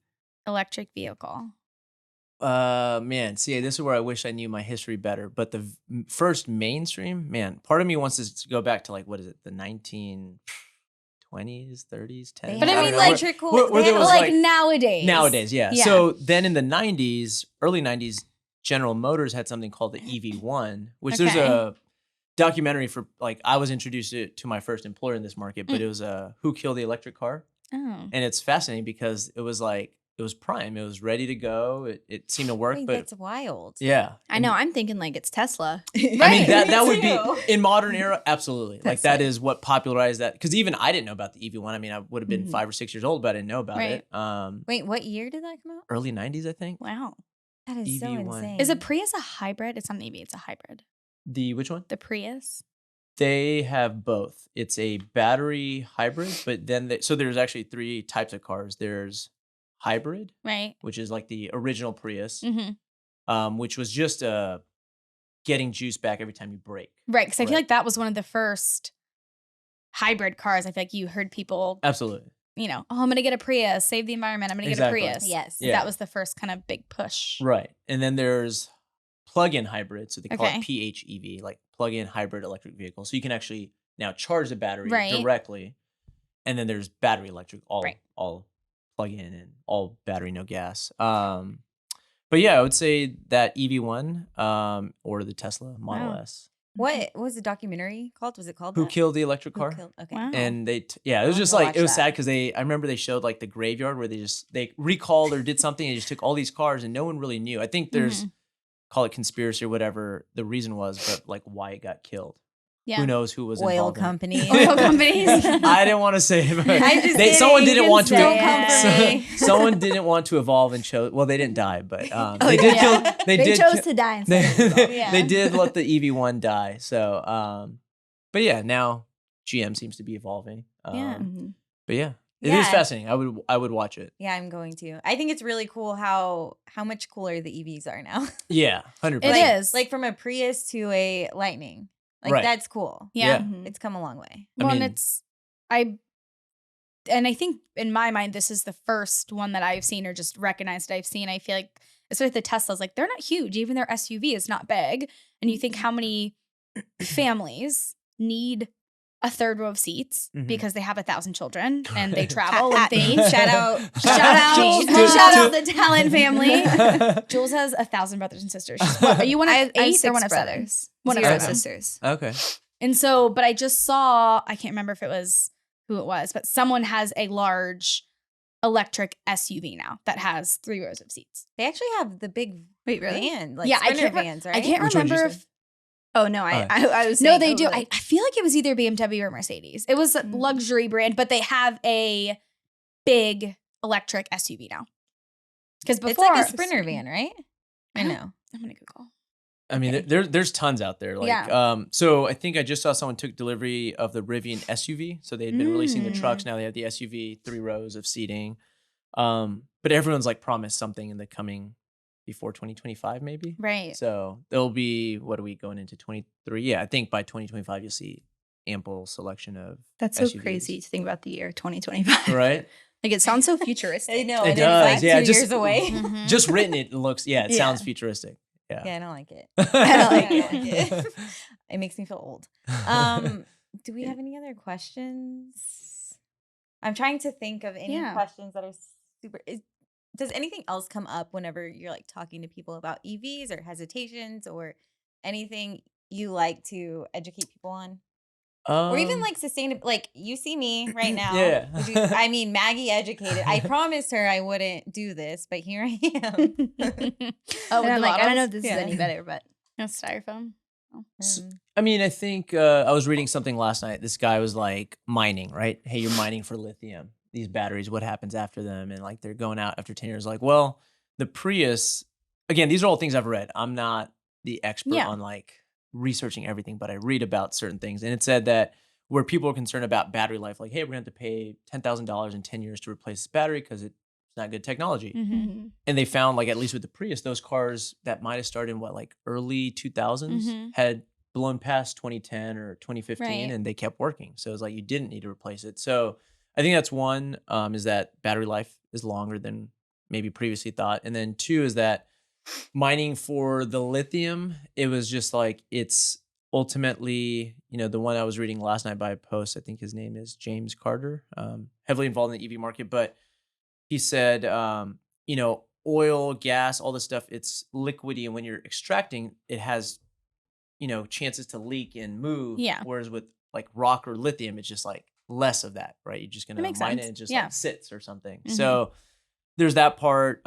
Speaker 3: electric vehicle?
Speaker 2: Man, see, this is where I wish I knew my history better. But the first mainstream, man, part of me wants to go back to like what is it, the 1920s, 30s, 10s.
Speaker 3: But I
Speaker 2: don't
Speaker 3: mean,
Speaker 2: know,
Speaker 3: like,
Speaker 1: electrical.
Speaker 2: where there
Speaker 3: But
Speaker 2: was
Speaker 3: like
Speaker 2: like
Speaker 3: nowadays.
Speaker 2: nowadays, yeah.
Speaker 3: Yeah.
Speaker 2: So then in the 90s, early 90s, General Motors had something called the EV1, which there's
Speaker 3: Okay.
Speaker 2: a documentary for like I was introduced to my first employer in this market, but
Speaker 3: Mm.
Speaker 2: it was Who Killed the Electric Car.
Speaker 3: Oh.
Speaker 2: And it's fascinating because it was like it was prime. It was ready to go. It seemed to work,
Speaker 1: Wait,
Speaker 2: but
Speaker 1: that's wild.
Speaker 2: yeah.
Speaker 4: I know. I'm thinking like it's Tesla.
Speaker 2: I mean
Speaker 3: Right,
Speaker 2: that
Speaker 1: me
Speaker 2: that would
Speaker 1: too.
Speaker 2: be in modern era, absolutely. Like
Speaker 4: That's
Speaker 2: that
Speaker 4: it.
Speaker 2: is what popularized that. Because even I didn't know about the EV1. I mean, I would have been
Speaker 4: Mhm.
Speaker 2: 5 or 6 years old, but I didn't know about
Speaker 3: Right.
Speaker 2: it.
Speaker 1: Wait, what year did that come out?
Speaker 2: Early 90s, I think.
Speaker 3: Wow.
Speaker 1: That is so
Speaker 2: EV1.
Speaker 1: insane.
Speaker 3: Is a Prius a hybrid? It's not an EV, it's a hybrid.
Speaker 2: The which one?
Speaker 3: The Prius?
Speaker 2: They have both. It's a battery hybrid, but then so there's actually 3 types of cars. There's hybrid,
Speaker 3: Right.
Speaker 2: which is like the original Prius,
Speaker 3: Mm-hmm.
Speaker 2: which was just getting juice back every time you brake.
Speaker 3: Right. Because I feel
Speaker 2: Right.
Speaker 3: like that was one of the first hybrid cars. I feel like you heard people,
Speaker 2: Absolutely.
Speaker 3: oh, I'm going to get a Prius, save the environment. I'm going to get a
Speaker 2: Exactly.
Speaker 3: Prius.
Speaker 1: Yes.
Speaker 2: Yeah.
Speaker 3: That was the first kind of big push.
Speaker 2: Right. And then there's plug-in hybrid, so they call
Speaker 3: Okay.
Speaker 2: it PHEV, like plug-in hybrid electric vehicle. So you can actually now charge the battery
Speaker 3: Right.
Speaker 2: directly. And then there's battery electric,
Speaker 3: Right.
Speaker 2: all plug-in and all battery, no gas. But yeah, I would say that EV1 or the Tesla Model
Speaker 3: Wow.
Speaker 2: S.
Speaker 1: What was the documentary called? Was it called
Speaker 2: Who
Speaker 1: that?
Speaker 2: killed the electric
Speaker 1: Who
Speaker 2: car?
Speaker 1: killed? Okay.
Speaker 3: Wow.
Speaker 2: And it was
Speaker 1: I'll
Speaker 2: just
Speaker 1: have to
Speaker 2: like, it
Speaker 1: watch
Speaker 2: was sad
Speaker 1: that.
Speaker 2: because I remember they showed like the graveyard where they recalled or did something and just took all these cars and no one really knew. I think there's, call it conspiracy or whatever the reason was, but like why it got killed.
Speaker 3: Yeah.
Speaker 2: Who knows who was
Speaker 1: Oil
Speaker 2: involved in it.
Speaker 1: companies.
Speaker 3: Oil companies.
Speaker 2: I didn't want to say it, but
Speaker 1: I'm just
Speaker 2: someone
Speaker 1: kidding.
Speaker 2: didn't
Speaker 1: You
Speaker 2: want
Speaker 1: can
Speaker 2: to.
Speaker 1: still come for me.
Speaker 2: Someone didn't want to evolve and chose. Well, they didn't die, but they
Speaker 4: yeah.
Speaker 2: did kill. They
Speaker 4: They
Speaker 2: did.
Speaker 4: chose to die instead of evolve.
Speaker 3: Yeah.
Speaker 2: They did let the EV1 die. So, but yeah, now GM seems to be evolving.
Speaker 3: Yeah.
Speaker 4: Mhm.
Speaker 2: But yeah, it is
Speaker 1: Yeah.
Speaker 2: fascinating. I would watch it.
Speaker 1: Yeah, I'm going to. I think it's really cool how much cooler the EVs are now.
Speaker 2: Yeah, 100%.
Speaker 3: It
Speaker 1: Like-
Speaker 3: is.
Speaker 1: Like from a Prius to a Lightning. Like
Speaker 2: Right.
Speaker 1: that's cool.
Speaker 3: Yeah.
Speaker 2: Yeah.
Speaker 4: Mhm.
Speaker 1: It's come a long way.
Speaker 2: I
Speaker 3: Well,
Speaker 2: mean-
Speaker 3: and I think in my mind, this is the first one that I've seen or just recognized that I've seen. I feel like, especially the Teslas, like they're not huge. Even their SUV is not big. And you think how many families need a third row of seats
Speaker 2: Mhm.
Speaker 3: because they have 1,000 children and they
Speaker 2: Right.
Speaker 3: travel and things.
Speaker 1: Shout out.
Speaker 3: Shout out,
Speaker 1: Jules'
Speaker 3: shout
Speaker 1: mom.
Speaker 3: out the Talent family. Jules has 1,000 brothers and sisters. She's what, are you one of
Speaker 4: I have
Speaker 3: 8 or
Speaker 4: 6
Speaker 3: one of 7?
Speaker 4: brothers.
Speaker 3: One of
Speaker 4: 0
Speaker 3: 7.
Speaker 4: sisters.
Speaker 2: Okay.
Speaker 3: And so, but I just saw, I can't remember if it was who it was, but someone has a large electric SUV now that has 3 rows of seats.
Speaker 1: They actually have the big
Speaker 4: Wait, really?
Speaker 1: van, like
Speaker 3: Yeah, I
Speaker 1: Sprinter
Speaker 3: can't re-
Speaker 1: vans, right?
Speaker 3: I can't
Speaker 2: Which one did you
Speaker 3: remember
Speaker 2: say?
Speaker 3: if,
Speaker 4: Oh no, I was
Speaker 3: no,
Speaker 4: saying,
Speaker 3: they
Speaker 4: oh,
Speaker 3: do.
Speaker 4: really?
Speaker 3: I feel like it was either BMW or Mercedes. It was a
Speaker 4: Mm.
Speaker 3: luxury brand, but they have a big electric SUV now. Because before,
Speaker 1: It's like a Sprinter van, right? I know.
Speaker 3: I'm going to Google.
Speaker 2: I mean,
Speaker 1: Okay.
Speaker 2: there's tons out there. Like,
Speaker 3: Yeah.
Speaker 2: so I think I just saw someone took delivery of the Rivian SUV. So they had been releasing the trucks. Now they have the SUV, 3 rows of seating. But everyone's like promised something in the coming before 2025, maybe.
Speaker 3: Right.
Speaker 2: So there'll be, what are we going into 23? Yeah, I think by 2025 you'll see ample selection of
Speaker 4: That's so
Speaker 2: SUVs.
Speaker 4: crazy to think about the year 2025.
Speaker 2: Right?
Speaker 4: Like it sounds so futuristic.
Speaker 1: I know.
Speaker 2: It
Speaker 1: and
Speaker 2: does,
Speaker 1: it's like
Speaker 2: yeah,
Speaker 1: 2
Speaker 2: just-
Speaker 1: years away.
Speaker 3: Mhm.
Speaker 2: Just written, it looks, it
Speaker 4: Yeah.
Speaker 2: sounds futuristic. Yeah.
Speaker 1: Yeah, I don't like it.
Speaker 4: I don't like
Speaker 1: I don't like it. It makes me feel old. Do we have any other questions? I'm trying to think of any
Speaker 3: Yeah.
Speaker 1: questions that are super. Does anything else come up whenever you're like talking to people about EVs or hesitations or anything you like to educate people on? Or even like sustainable, like you see me right now.
Speaker 2: Yeah.
Speaker 1: which is- I mean, Maggie educated. I promised her I wouldn't do this, but here I am.
Speaker 3: Oh,
Speaker 4: And I'm like, I don't know if
Speaker 3: this.
Speaker 4: this
Speaker 1: Yeah.
Speaker 4: is any better, but
Speaker 3: That's styrofoam.
Speaker 2: S-
Speaker 1: Um,
Speaker 2: I mean, I think I was reading something last night. This guy was like mining, right? Hey, you're mining for lithium. These batteries, what happens after them? And like they're going out after 10 years. Like, well, the Prius, again, these are all things I've read. I'm not the expert
Speaker 3: Yeah.
Speaker 2: on like researching everything, but I read about certain things. And it said that where people are concerned about battery life, like, hey, we're going to have to pay $10,000 in 10 years to replace this battery because it's not good technology.
Speaker 3: Mm-hmm.
Speaker 2: And they found, like, at least with the Prius, those cars that might have started in like early 2000s
Speaker 3: Mhm.
Speaker 2: had blown past 2010 or 2015
Speaker 3: Right.
Speaker 2: and they kept working. So it's like you didn't need to replace it. So I think that's one, is that battery life is longer than maybe previously thought. And then 2 is that mining for the lithium, it was just like it's ultimately, the one I was reading last night by a post, I think his name is James Carter, heavily involved in the EV market, but he said, oil, gas, all this stuff, it's liquidy. And when you're extracting, it has, chances to leak and move.
Speaker 3: Yeah.
Speaker 2: Whereas with like rock or lithium, it's just like less of that, right? You're just going
Speaker 3: That
Speaker 2: to
Speaker 3: makes
Speaker 2: mine
Speaker 3: sense.
Speaker 2: it and it just
Speaker 3: Yeah.
Speaker 2: like sits or something.
Speaker 3: Mhm.
Speaker 2: So there's that part.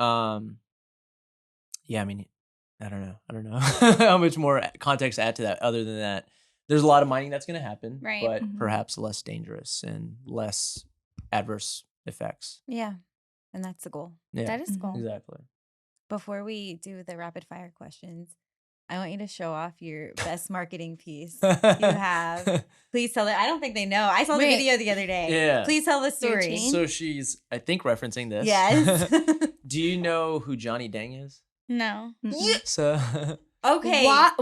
Speaker 2: Yeah, I mean, I don't know how much more context to add to that other than that. There's a lot of mining that's going to happen,
Speaker 3: Right.
Speaker 2: but
Speaker 4: Mhm.
Speaker 2: perhaps less dangerous and less adverse effects.
Speaker 1: yeah, and that's the goal.
Speaker 2: Yeah,
Speaker 3: That is cool.
Speaker 2: exactly.
Speaker 1: Before we do the rapid fire questions, I want you to show off your best marketing piece you have. Please tell it. I don't think they know. I saw the
Speaker 3: Wait.
Speaker 1: video the other day.
Speaker 2: Yeah.
Speaker 1: Please tell the
Speaker 3: Your
Speaker 1: story.
Speaker 3: chain?
Speaker 2: So she's, I think, referencing this.
Speaker 1: Yes.
Speaker 2: Do you know who Johnny Dang is?
Speaker 3: No.
Speaker 2: So
Speaker 1: Okay.
Speaker 3: What?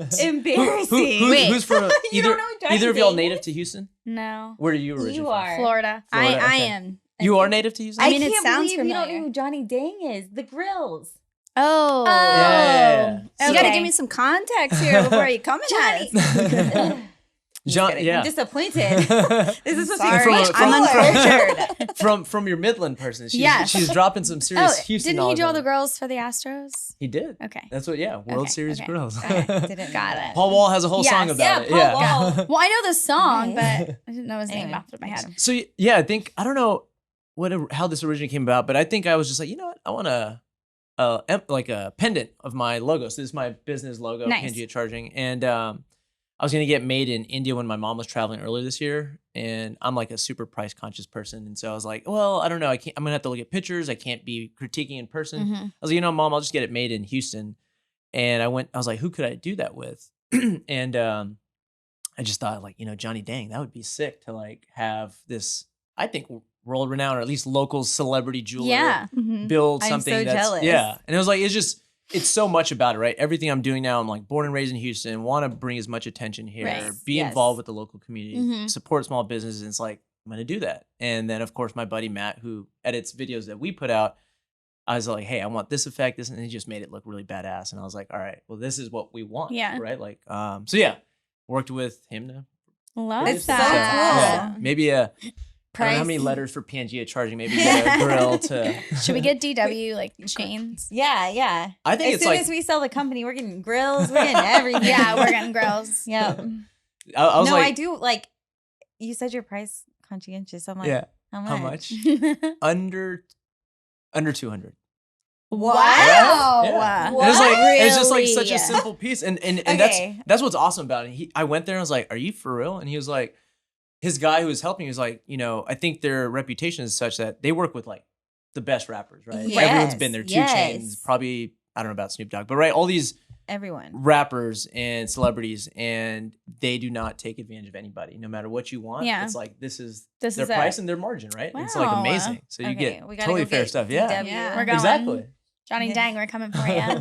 Speaker 1: That's embarrassing.
Speaker 3: Wait.
Speaker 2: who's from
Speaker 1: You don't know who Johnny
Speaker 2: either of y'all
Speaker 1: Dang
Speaker 2: native
Speaker 1: is?
Speaker 2: to Houston?
Speaker 3: No.
Speaker 2: Where are you originally
Speaker 1: You
Speaker 2: from?
Speaker 1: are.
Speaker 3: Florida.
Speaker 4: I
Speaker 2: Florida, okay.
Speaker 4: am.
Speaker 2: You are native to Houston?
Speaker 4: I mean, it
Speaker 1: can't
Speaker 4: sounds
Speaker 1: believe you don't
Speaker 4: familiar.
Speaker 1: know who Johnny Dang is. The grills.
Speaker 3: Oh.
Speaker 2: Yeah.
Speaker 4: You got to give me some context here before you come at us.
Speaker 2: John, yeah.
Speaker 1: I'm disappointed. This is supposed to be
Speaker 4: Sorry,
Speaker 1: much
Speaker 4: I'm
Speaker 1: cooler.
Speaker 4: uncultured.
Speaker 2: from your Midland person.
Speaker 3: Yes.
Speaker 2: She's dropping some serious Houston
Speaker 3: didn't he
Speaker 2: knowledge
Speaker 3: do all
Speaker 2: on
Speaker 3: the
Speaker 2: us.
Speaker 3: girls for the Astros?
Speaker 2: He did.
Speaker 3: Okay.
Speaker 2: That's what. Yeah, World
Speaker 3: Okay,
Speaker 2: Series
Speaker 3: okay.
Speaker 2: girls.
Speaker 1: Didn't know
Speaker 3: Got
Speaker 1: that.
Speaker 3: it.
Speaker 2: Paul Wall has a whole song
Speaker 3: Yes.
Speaker 2: about it.
Speaker 1: Paul
Speaker 2: Yeah.
Speaker 1: Wall.
Speaker 3: Well, I know the song,
Speaker 1: Nice.
Speaker 3: but I didn't know his name
Speaker 1: Anyway.
Speaker 3: off the top of my head.
Speaker 2: So yeah, I think I don't know how this originally came about, but I think I was just like, you know what, I want like a pendant of my logo. So this is my business logo,
Speaker 3: Nice.
Speaker 2: Pangaea Charging, and I was gonna get made in India when my mom was traveling earlier this year, and I'm like a super price conscious person, and so I was like, well, I don't know, I'm gonna have to look at pictures. I can't be critiquing in person.
Speaker 3: Mhm.
Speaker 2: I was like, you know, Mom, I'll just get it made in Houston, and I was like, who could I do that with? And I just thought like, you know, Johnny Dang, that would be sick to like have this, I think, world renowned or at least local celebrity jeweler
Speaker 3: Yeah.
Speaker 2: build
Speaker 1: I'm
Speaker 2: something
Speaker 1: so
Speaker 2: that's
Speaker 1: jealous.
Speaker 2: yeah. And it was like, it's so much about it, right? Everything I'm doing now, I'm like born and raised in Houston, want to bring as much attention here,
Speaker 3: Right.
Speaker 2: be
Speaker 1: Yes.
Speaker 2: involved with the local community,
Speaker 3: Mhm.
Speaker 2: support small businesses. And it's like, I'm going to do that. And then of course my buddy Matt, who edits videos that we put out, I was like, hey, I want this effect, this, and he just made it look really badass. And I was like, all right, well, this is what we want.
Speaker 3: Yeah.
Speaker 2: Right. Like, so yeah, worked with him to
Speaker 3: Love
Speaker 1: That's so
Speaker 3: that.
Speaker 1: cool.
Speaker 2: maybe I don't know how
Speaker 1: Price.
Speaker 2: many letters for Pangaea Charging, maybe get a grill to.
Speaker 3: Should we get DW like chains?
Speaker 1: Yeah.
Speaker 2: I think
Speaker 1: As
Speaker 2: it's
Speaker 1: soon
Speaker 2: like,
Speaker 1: as we sell the company, we're getting grills, we're getting everything.
Speaker 3: Yeah, we're getting grills.
Speaker 1: Yep.
Speaker 2: I was
Speaker 1: No,
Speaker 2: like,
Speaker 1: I do like. You said your price conscientious. I'm like,
Speaker 2: yeah,
Speaker 1: how
Speaker 2: how
Speaker 1: much?
Speaker 2: much? under 200.
Speaker 3: Wow.
Speaker 2: Yeah.
Speaker 1: What?
Speaker 2: And it's like it's just like such
Speaker 3: Really?
Speaker 2: a simple piece, and
Speaker 1: Okay.
Speaker 2: that's what's awesome about it. I went there and I was like, "Are you for real?" And he was like, his guy who was helping was like, you know, I think their reputation is such that they work with like the best rappers, right?
Speaker 1: Yes,
Speaker 2: Everyone's been there. 2 Chainz,
Speaker 1: yes.
Speaker 2: probably I don't know about Snoop Dogg, but right, all these
Speaker 1: Everyone.
Speaker 2: rappers and celebrities, and they do not take advantage of anybody, no matter what you want.
Speaker 3: Yeah.
Speaker 2: It's like this is
Speaker 3: This
Speaker 2: their
Speaker 3: is it.
Speaker 2: price and their margin, right? It's like
Speaker 3: Wow.
Speaker 2: amazing. So you
Speaker 1: Okay,
Speaker 2: get
Speaker 1: we gotta
Speaker 2: totally
Speaker 1: go
Speaker 2: fair
Speaker 1: get
Speaker 2: stuff. Yeah,
Speaker 1: DW.
Speaker 3: Yeah. We're going.
Speaker 2: exactly.
Speaker 3: Johnny
Speaker 1: Yeah.
Speaker 3: Dang, we're coming for you.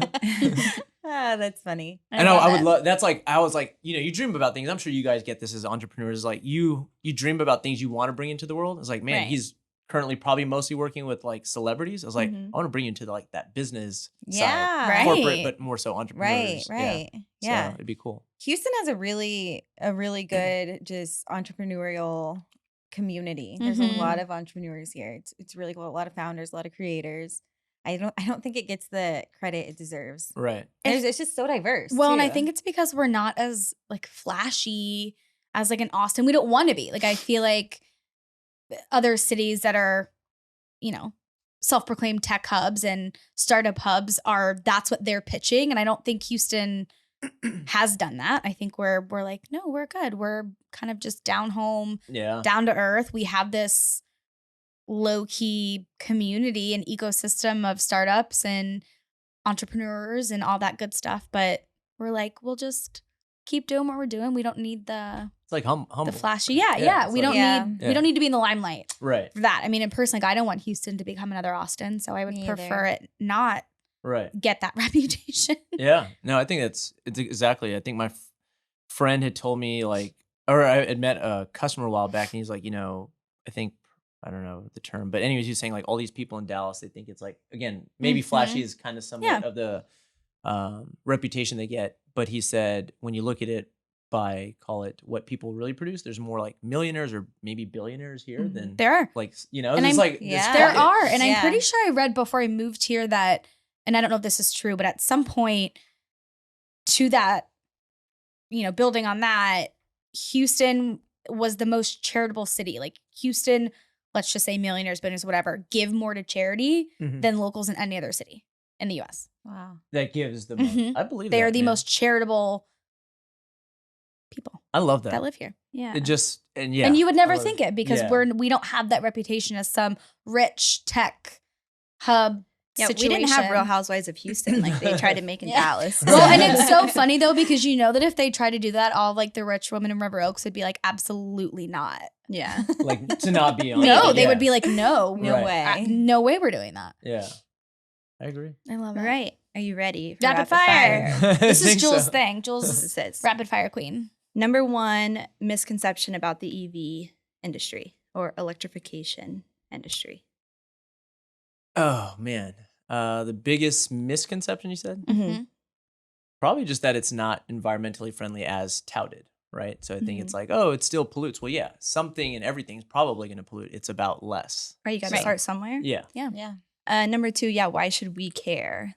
Speaker 1: Ah, that's funny.
Speaker 2: I know. I would
Speaker 3: it.
Speaker 2: love. That's like I was like, you know, you dream about things. I'm sure you guys get this as entrepreneurs. Like you dream about things you want to bring into the world. It's like, man,
Speaker 3: Right.
Speaker 2: he's currently probably mostly working with like celebrities. I was like,
Speaker 4: Mhm.
Speaker 2: I want to bring you into like that business
Speaker 1: Yeah.
Speaker 2: side,
Speaker 3: Right.
Speaker 2: corporate, but more so entrepreneurs.
Speaker 1: Right.
Speaker 2: Yeah.
Speaker 1: Yeah.
Speaker 2: So it'd be cool.
Speaker 1: Houston has a really good just entrepreneurial community. There's
Speaker 3: Mhm.
Speaker 1: a lot of entrepreneurs here. It's really cool. A lot of founders, a lot of creators. I don't think it gets the credit it deserves.
Speaker 2: Right.
Speaker 1: It's just so diverse.
Speaker 3: Well, and I
Speaker 1: too.
Speaker 3: think it's because we're not as like flashy as like in Austin. We don't want to be. Like I feel like other cities that are, you know, self-proclaimed tech hubs and startup hubs that's what they're pitching. And I don't think Houston has done that. I think we're like, no, we're good. We're kind of just down home,
Speaker 2: Yeah.
Speaker 3: down to earth. We have this low-key community and ecosystem of startups and entrepreneurs and all that good stuff. But we're like, we'll just keep doing what we're doing. We don't need the
Speaker 2: It's like humble.
Speaker 3: flashy. Yeah.
Speaker 2: it's
Speaker 3: We
Speaker 2: like-
Speaker 3: don't
Speaker 1: Yeah.
Speaker 3: need
Speaker 2: Yeah.
Speaker 3: we don't need to be in the limelight
Speaker 2: Right.
Speaker 3: for that. I mean, in person, like I don't want Houston to become another Austin. So I would
Speaker 1: Me
Speaker 3: prefer
Speaker 1: either.
Speaker 3: it not
Speaker 2: Right.
Speaker 3: get that reputation.
Speaker 2: Yeah. No, I think it's exactly. I think my friend had told me like, or I had met a customer a while back, and he's like, you know, I don't know the term, but anyways, he's saying like all these people in Dallas, they think it's like, again, maybe flashy is kind of somewhat
Speaker 3: Yeah.
Speaker 2: of the reputation they get, but he said when you look at it by call it what people really produce, there's more like millionaires or maybe billionaires here than
Speaker 3: There are.
Speaker 2: like you know,
Speaker 3: And
Speaker 2: it's
Speaker 3: I'm-
Speaker 2: like
Speaker 1: Yeah.
Speaker 2: this
Speaker 3: There
Speaker 2: pocket.
Speaker 3: are. And I'm
Speaker 1: Yeah.
Speaker 3: pretty sure I read before I moved here that, and I don't know if this is true, but at some point to that, you know, building on that, Houston was the most charitable city. Like Houston, let's just say millionaires, billionaires, whatever, give more to charity
Speaker 2: Mhm.
Speaker 3: than locals in any other city in the US.
Speaker 1: Wow.
Speaker 2: that gives the most.
Speaker 3: Mhm.
Speaker 2: I believe
Speaker 3: They
Speaker 2: that,
Speaker 3: are the
Speaker 2: man.
Speaker 3: most charitable people
Speaker 2: I love that.
Speaker 3: that live here. Yeah.
Speaker 2: It just and yeah,
Speaker 3: and you would never
Speaker 2: I love
Speaker 3: think
Speaker 2: it.
Speaker 3: it because
Speaker 2: Yeah.
Speaker 3: we don't have that reputation as some rich tech hub
Speaker 4: Yeah,
Speaker 3: situation.
Speaker 4: we didn't have Real Housewives of Houston like they tried to make in
Speaker 3: Yeah.
Speaker 4: Dallas.
Speaker 3: Well, and it's so funny though because you know that if they try to do that, all like the rich women in River Oaks would be like, absolutely not.
Speaker 4: yeah.
Speaker 2: like to not be on.
Speaker 3: No,
Speaker 2: it,
Speaker 3: they
Speaker 2: yeah.
Speaker 3: would be like, no,
Speaker 1: No
Speaker 2: Right.
Speaker 1: way.
Speaker 3: no way we're doing that.
Speaker 2: Yeah, I agree.
Speaker 3: I love
Speaker 4: All
Speaker 3: it.
Speaker 4: right. Are you ready? For
Speaker 3: Rapid fire.
Speaker 2: I
Speaker 3: This is
Speaker 2: think
Speaker 3: Jules'
Speaker 2: so.
Speaker 3: thing.
Speaker 4: This
Speaker 3: Jules,
Speaker 4: is it.
Speaker 3: rapid fire queen.
Speaker 4: Number one misconception about the EV industry or electrification industry.
Speaker 2: Oh man, The biggest misconception you said?
Speaker 4: Mhm.
Speaker 2: Probably just that it's not environmentally friendly as touted, right? So I think it's like, oh, it still pollutes. Well, yeah, something and everything's probably going to pollute. It's about less.
Speaker 4: Right, you got to
Speaker 2: So,
Speaker 4: start somewhere.
Speaker 2: Yeah.
Speaker 1: Yeah.
Speaker 4: Number 2, why should we care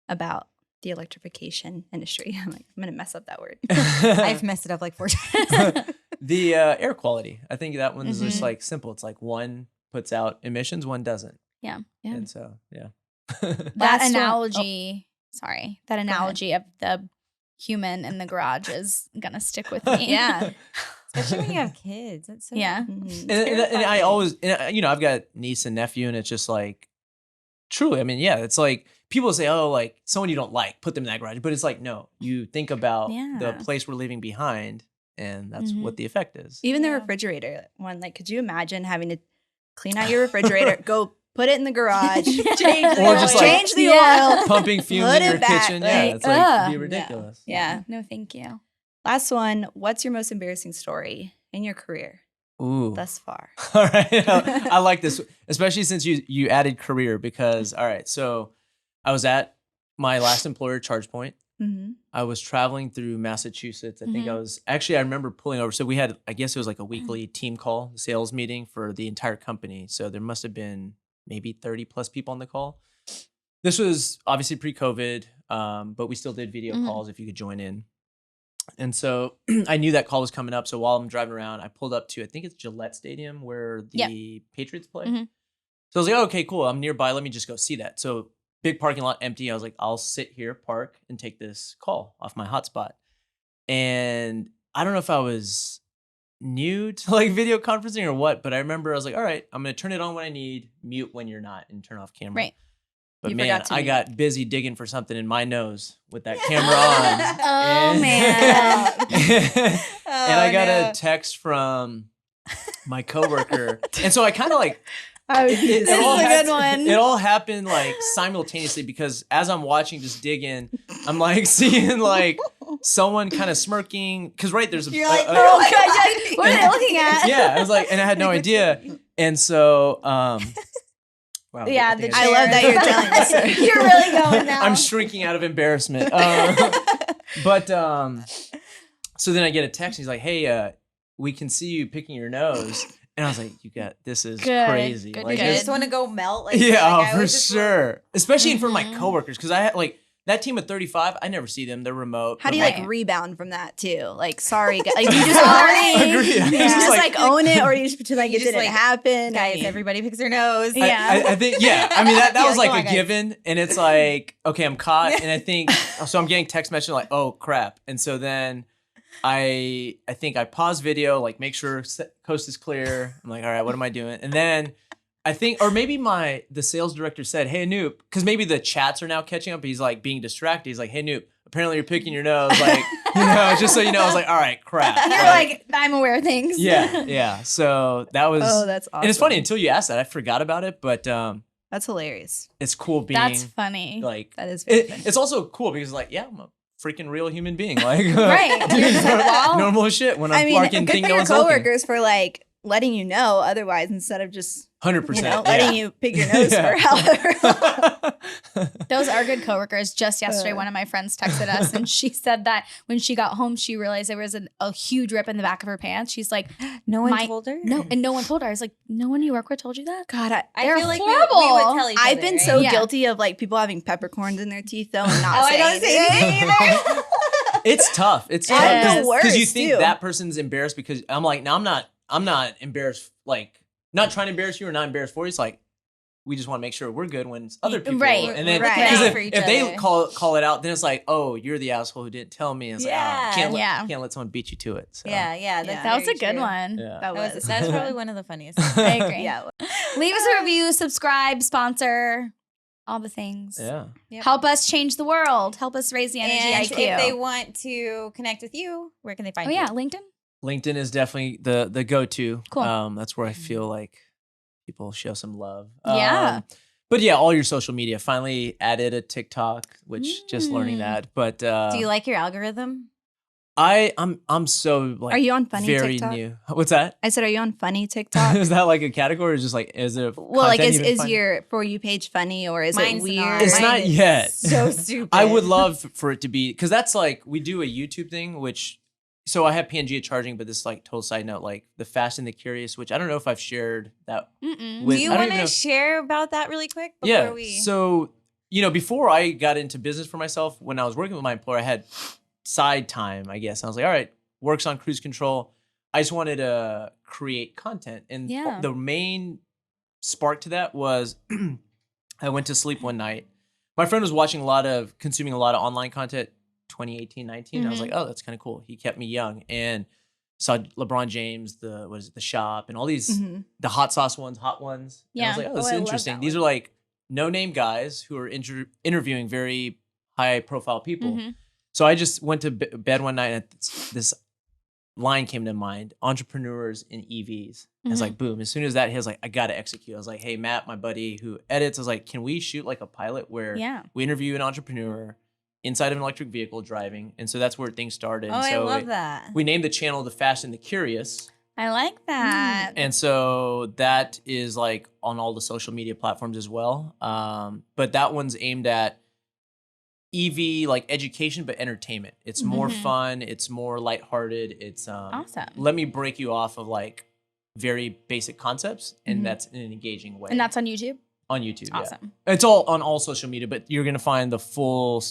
Speaker 4: about the electrification industry? I'm going to mess up that word.
Speaker 1: I've messed it up like 4 times.
Speaker 2: The air quality. I think that one's just
Speaker 3: Mhm.
Speaker 2: like simple. It's like one puts out emissions, one doesn't.
Speaker 3: Yeah.
Speaker 2: And so, yeah.
Speaker 3: That
Speaker 4: Last one-
Speaker 3: analogy, sorry, that analogy of the human in the garage is gonna stick with me.
Speaker 4: Yeah.
Speaker 1: Especially when you have kids. That's so
Speaker 3: Yeah.
Speaker 4: Mhm.
Speaker 2: And I
Speaker 1: terrifying.
Speaker 2: always, you know, I've got niece and nephew, and it's just like, truly, I mean, yeah, it's like people say, oh, like someone you don't like, put them in that garage. But it's like, no, you think about
Speaker 3: Yeah.
Speaker 2: the place we're leaving behind, and that's what the effect is.
Speaker 4: Even the
Speaker 1: Yeah.
Speaker 4: refrigerator one, like, could you imagine having to clean out your refrigerator, go put it in the garage,
Speaker 3: Change
Speaker 4: change the
Speaker 2: Or
Speaker 4: oil,
Speaker 2: just, like,
Speaker 4: change the
Speaker 3: Yeah.
Speaker 4: oil.
Speaker 2: Pumping fumes
Speaker 4: Put
Speaker 2: in your
Speaker 4: it back,
Speaker 2: kitchen. Yeah,
Speaker 4: like,
Speaker 2: it's like, it'd be
Speaker 3: ugh.
Speaker 2: ridiculous.
Speaker 4: Yeah.
Speaker 3: No, thank you.
Speaker 4: Last one, what's your most embarrassing story in your career
Speaker 2: Ooh.
Speaker 4: thus far?
Speaker 2: All right. I like this, especially since you added career because, all right, so I was at my last employer, ChargePoint.
Speaker 4: Mm-hmm.
Speaker 2: I was traveling through Massachusetts. I think I remember pulling over. So we had, I guess it was like a weekly team call, sales meeting for the entire company. So there must have been maybe 30 plus people on the call. This was obviously pre-COVID, but we still did video calls if you could join in. And so I knew that call was coming up. So while I'm driving around, I pulled up to, I think it's Gillette Stadium where the Patriots play.
Speaker 3: Mhm.
Speaker 2: So I was like, oh, okay, cool. I'm nearby. Let me just go see that. So big parking lot, empty. I was like, I'll sit here, park, and take this call off my hotspot. And I don't know if I was new to like video conferencing or what, but I remember I was like, all right, I'm going to turn it on when I need, mute when you're not, and turn off camera.
Speaker 3: Right.
Speaker 2: But
Speaker 4: You
Speaker 2: man,
Speaker 4: forgot to
Speaker 2: I
Speaker 4: mute.
Speaker 2: got busy digging for something in my nose with that camera on.
Speaker 3: Oh,
Speaker 2: And-
Speaker 3: man.
Speaker 2: and I got a text from my coworker. And so I kind of like,
Speaker 3: This is
Speaker 2: all
Speaker 3: a
Speaker 2: had-
Speaker 3: good one.
Speaker 2: It all happened like simultaneously because as I'm watching, just dig in, I'm like seeing like someone kind of smirking. Cause right there's a,
Speaker 4: You're like,
Speaker 2: a-
Speaker 3: Oh, God, yeah. What are they looking at?
Speaker 2: yeah, I was like, and I had no idea. And so, wow.
Speaker 3: Yeah,
Speaker 2: I think
Speaker 3: the
Speaker 4: I love that you're telling this story.
Speaker 3: You're really going now.
Speaker 2: I'm shrinking out of embarrassment. But so then I get a text. He's like, "Hey, we can see you picking your nose," and I was like, this is
Speaker 3: Good,
Speaker 2: crazy.
Speaker 3: good,
Speaker 2: Like,
Speaker 1: I
Speaker 3: good.
Speaker 1: just want to go melt. Like,
Speaker 2: yeah,
Speaker 1: like, I
Speaker 2: for
Speaker 1: was just
Speaker 2: sure. Especially in front of my
Speaker 3: Mhm.
Speaker 2: coworkers, because I had like that team of 35. I never see them. They're remote.
Speaker 4: How
Speaker 2: but
Speaker 4: do you
Speaker 2: my-
Speaker 4: like rebound from that too? Like, sorry, guys. Like, you just
Speaker 3: Sorry.
Speaker 4: own it.
Speaker 2: Agree.
Speaker 4: You
Speaker 2: It's
Speaker 4: just
Speaker 2: just
Speaker 4: like own it, or you just pretend like
Speaker 1: You
Speaker 4: it
Speaker 1: just,
Speaker 4: didn't
Speaker 1: like,
Speaker 4: happen.
Speaker 1: Guys, everybody picks their nose.
Speaker 2: I-
Speaker 3: Yeah.
Speaker 2: I think, yeah. I mean, that
Speaker 1: Yeah,
Speaker 2: was like
Speaker 1: come
Speaker 2: a
Speaker 1: on, guys.
Speaker 2: given. And it's like, okay, I'm caught. And I think, so I'm getting text message like, oh, crap. And so then I think I pause video, like make sure coast is clear. I'm like, all right, what am I doing? And then I think, or maybe the sales director said, hey, Anup, because maybe the chats are now catching up. He's like being distracted. He's like, hey, Anup, apparently you're picking your nose. Like, just so you know, I was like, all right, crap.
Speaker 3: You're like, I'm aware of things.
Speaker 2: yeah. So that was,
Speaker 4: Oh, that's awesome.
Speaker 2: and it's funny until you asked that, I forgot about it, but
Speaker 4: That's hilarious.
Speaker 2: it's cool being
Speaker 3: That's funny.
Speaker 2: like,
Speaker 4: That is very funny.
Speaker 2: it's also cool because like, yeah, I'm a freaking real human being. Like,
Speaker 3: Right. You're just like, wow.
Speaker 2: normal as shit when I'm
Speaker 4: I mean,
Speaker 2: parking,
Speaker 4: good
Speaker 2: think
Speaker 4: for
Speaker 2: no
Speaker 4: your
Speaker 2: one's looking.
Speaker 4: coworkers for like letting you know otherwise instead of just
Speaker 2: 100%.
Speaker 4: letting you pick your nose for however long.
Speaker 3: Those are good coworkers. Just yesterday, one of my friends texted us and she said that when she got home, she realized there was a huge rip in the back of her pants. She's like,
Speaker 1: No one
Speaker 3: My-
Speaker 1: told her?
Speaker 3: no, and no one told her. I was like, no one you work with told you that?
Speaker 4: God,
Speaker 1: I
Speaker 3: They're
Speaker 1: feel like
Speaker 3: horrible.
Speaker 1: we would tell each
Speaker 4: I've
Speaker 1: other,
Speaker 4: been
Speaker 1: right?
Speaker 4: so
Speaker 3: Yeah.
Speaker 4: guilty of like people having peppercorns in their teeth though and not
Speaker 1: Oh, I
Speaker 4: saying
Speaker 1: don't say
Speaker 4: anything.
Speaker 1: anything either.
Speaker 2: It's tough. It's
Speaker 3: It
Speaker 2: tough
Speaker 3: is.
Speaker 2: because you
Speaker 4: Worse,
Speaker 2: think
Speaker 4: too.
Speaker 2: that person's embarrassed because I'm like, no, I'm not embarrassed. Like, not trying to embarrass you or not embarrassed for you. It's like we just want to make sure we're good when it's other people.
Speaker 3: Right.
Speaker 2: And then
Speaker 4: Right.
Speaker 2: because
Speaker 1: Out for each
Speaker 2: if they
Speaker 1: other.
Speaker 2: call it out, then it's like, oh, you're the asshole who didn't tell me. And it's like,
Speaker 1: Yeah.
Speaker 2: oh,
Speaker 3: Yeah.
Speaker 2: can't let someone beat you to it. So.
Speaker 1: Yeah, that's
Speaker 4: Yeah.
Speaker 3: That was a
Speaker 1: very
Speaker 3: good
Speaker 1: true.
Speaker 3: one.
Speaker 2: Yeah.
Speaker 1: That's probably one of the funniest.
Speaker 3: I agree.
Speaker 4: Yeah.
Speaker 3: Leave us a review, subscribe, sponsor, all the things.
Speaker 2: Yeah.
Speaker 1: Yep.
Speaker 3: Help us change the world. Help us raise the energy
Speaker 1: And
Speaker 3: IQ.
Speaker 1: if they want to connect with you, where can they find
Speaker 3: oh
Speaker 1: you?
Speaker 3: yeah, LinkedIn.
Speaker 2: LinkedIn is definitely the go-to.
Speaker 3: Cool.
Speaker 2: That's where I feel like people show some love.
Speaker 3: Yeah.
Speaker 2: But yeah, all your social media. Finally added a TikTok, which just learning
Speaker 3: Mm.
Speaker 2: that. But
Speaker 1: Do you like your algorithm?
Speaker 2: I'm so like
Speaker 4: Are you on funny
Speaker 2: very
Speaker 4: TikTok?
Speaker 2: new. What's that?
Speaker 4: I said, are you on funny TikTok?
Speaker 2: Is that like a category or just like is it
Speaker 4: Well, like
Speaker 2: content even
Speaker 4: is
Speaker 2: funny?
Speaker 4: your For You page funny or is
Speaker 1: Mine's
Speaker 4: it weird?
Speaker 1: not.
Speaker 2: It's
Speaker 1: Mine
Speaker 2: not
Speaker 1: is
Speaker 2: yet.
Speaker 1: So stupid.
Speaker 2: I would love for it to be because that's like we do a YouTube thing, which so I have Pangaea Charging, but this is like total side note, like the Fast and the Curious, which I don't know if I've shared that.
Speaker 3: Mm-mm.
Speaker 2: with-
Speaker 1: Do you
Speaker 2: I don't
Speaker 1: want
Speaker 2: even
Speaker 1: to
Speaker 2: know-
Speaker 1: share about that really quick before
Speaker 2: Yeah.
Speaker 1: we?
Speaker 2: So before I got into business for myself, when I was working with my employer, I had side time, I guess. I was like, all right, works on cruise control. I just wanted to create content, and
Speaker 3: Yeah.
Speaker 2: the main spark to that was I went to sleep one night. My friend was consuming a lot of online content 2018, 19. I was like, oh, that's kind of cool. He kept me young and saw LeBron James, the Shop, and all these, the hot sauce ones, hot ones. And I was
Speaker 3: Yeah.
Speaker 2: like, oh, this
Speaker 3: Oh,
Speaker 2: is
Speaker 3: I love
Speaker 2: interesting.
Speaker 3: that
Speaker 2: These
Speaker 3: one.
Speaker 2: are like no-name guys who are interviewing very high-profile people.
Speaker 3: Mm-hmm.
Speaker 2: So I just went to bed one night and this line came to mind, entrepreneurs in EVs. I was like, boom. As soon as that hit, I was like, I got to execute. I was like, hey, Matt, my buddy who edits, I was like, can we shoot like a pilot where
Speaker 3: Yeah.
Speaker 2: we interview an entrepreneur inside of an electric vehicle driving? And so that's where things started.
Speaker 1: Oh, I
Speaker 2: so
Speaker 1: love that.
Speaker 2: We named the channel The Fast and the Curious.
Speaker 3: I like that.
Speaker 2: And so that is like on all the social media platforms as well. But that one's aimed at EV like education, but entertainment. It's more fun. It's more lighthearted. It's
Speaker 3: Awesome.
Speaker 2: let me break you off of like very basic concepts, and that's in an engaging way.
Speaker 3: And that's on YouTube?
Speaker 2: on YouTube.
Speaker 3: Awesome.
Speaker 2: Yeah. It's all on all social media, but you're gonna find the full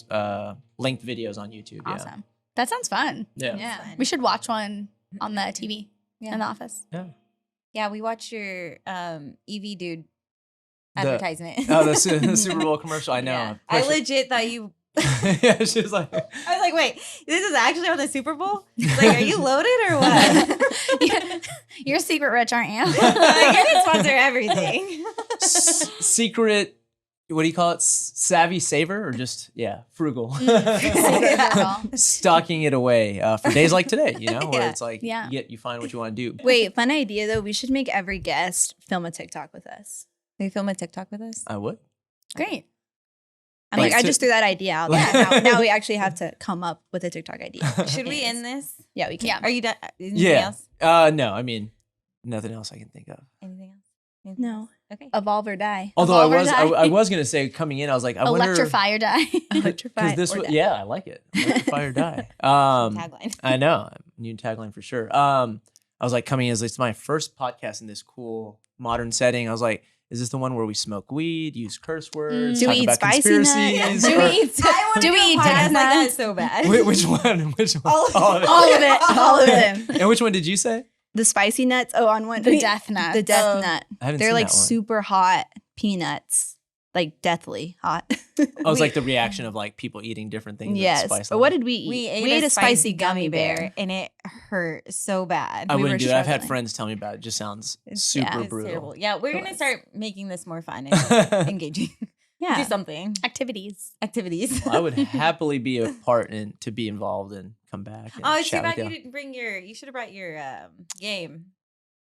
Speaker 2: length videos on YouTube.
Speaker 3: Awesome. That sounds fun.
Speaker 2: Yeah.
Speaker 1: Yeah.
Speaker 3: We should watch one on the TV in the office.
Speaker 2: Yeah.
Speaker 1: Yeah, we watched your EV dude
Speaker 2: The-
Speaker 1: advertisement.
Speaker 2: Oh, the Super Bowl commercial. I know.
Speaker 1: Yeah. I legit thought you.
Speaker 2: Yeah, she was like,
Speaker 1: I was like, wait, this is actually on the Super Bowl? Like, are you loaded or what?
Speaker 3: You're secret rich, aren't you?
Speaker 1: Like, you're gonna sponsor everything.
Speaker 2: secret. What do you call it? Savvy saver or just frugal?
Speaker 3: Secret girl.
Speaker 2: Stocking it away for days like today. You know, where
Speaker 1: Yeah.
Speaker 2: it's like
Speaker 3: Yeah.
Speaker 2: you find what you want to do.
Speaker 4: Wait, fun idea though. We should make every guest film a TikTok with us.
Speaker 1: Will you film a TikTok with us?
Speaker 2: I would.
Speaker 3: Great.
Speaker 4: I'm
Speaker 2: Like
Speaker 4: like, I
Speaker 2: to-
Speaker 4: just threw that idea out there. Now we actually have to come up with a TikTok idea.
Speaker 1: Should we end this?
Speaker 4: Yeah, we can.
Speaker 3: Yeah.
Speaker 1: Are you done? Anything
Speaker 2: Yeah.
Speaker 1: else?
Speaker 2: No, I mean nothing else I can think of.
Speaker 1: Anything else? Anything
Speaker 4: No.
Speaker 1: else? Okay.
Speaker 4: Evolve or die.
Speaker 2: Although
Speaker 3: Evolve or die.
Speaker 2: I was gonna say coming in, I was like, I wonder
Speaker 3: Electrify or die.
Speaker 4: Electrify.
Speaker 2: because this
Speaker 4: or
Speaker 2: was
Speaker 4: die.
Speaker 2: I like it. Electrify or die.
Speaker 1: Tagline.
Speaker 2: I know, new tagline for sure. I was like coming in as it's my first podcast in this cool modern setting. I was like, is this the one where we smoke weed, use curse words,
Speaker 4: Do we
Speaker 2: talk
Speaker 4: eat
Speaker 2: about
Speaker 4: spicy
Speaker 2: conspiracies?
Speaker 4: nuts?
Speaker 3: Do we eat?
Speaker 1: I wanna
Speaker 3: Do we
Speaker 1: do a
Speaker 3: eat
Speaker 1: podcast
Speaker 3: death
Speaker 1: like that
Speaker 3: nuts?
Speaker 1: so bad.
Speaker 2: Which one? Which one?
Speaker 1: All of it.
Speaker 2: All of it.
Speaker 4: All of it. All of them.
Speaker 2: And which one did you say?
Speaker 4: The spicy nuts. Oh, on one.
Speaker 3: The death nuts.
Speaker 4: The death
Speaker 3: Oh.
Speaker 4: nut.
Speaker 2: I haven't
Speaker 4: They're
Speaker 2: seen
Speaker 4: like
Speaker 2: that one.
Speaker 4: super hot peanuts. Like deathly hot.
Speaker 2: I was like the reaction of like people eating different things. with
Speaker 4: Yes.
Speaker 2: spice
Speaker 4: But
Speaker 2: on
Speaker 4: what
Speaker 2: it.
Speaker 4: did we eat?
Speaker 1: We ate
Speaker 4: a spicy gummy bear.
Speaker 1: and it hurt so bad.
Speaker 2: I
Speaker 4: we
Speaker 2: wouldn't
Speaker 4: were
Speaker 2: do that. I've had
Speaker 4: struggling.
Speaker 2: friends tell me about it. It just sounds
Speaker 1: It's-
Speaker 2: super
Speaker 1: It's
Speaker 2: brutal.
Speaker 1: terrible. Yeah, we're
Speaker 4: It
Speaker 1: gonna
Speaker 4: was.
Speaker 1: start making this more fun and engaging.
Speaker 4: Yeah.
Speaker 1: Do something.
Speaker 3: Activities.
Speaker 1: Activities.
Speaker 2: I would happily be a part and to be involved and come back. And
Speaker 1: Oh, it's too
Speaker 2: chat with
Speaker 1: bad you
Speaker 2: y'all.
Speaker 1: didn't bring your. You should have brought your game,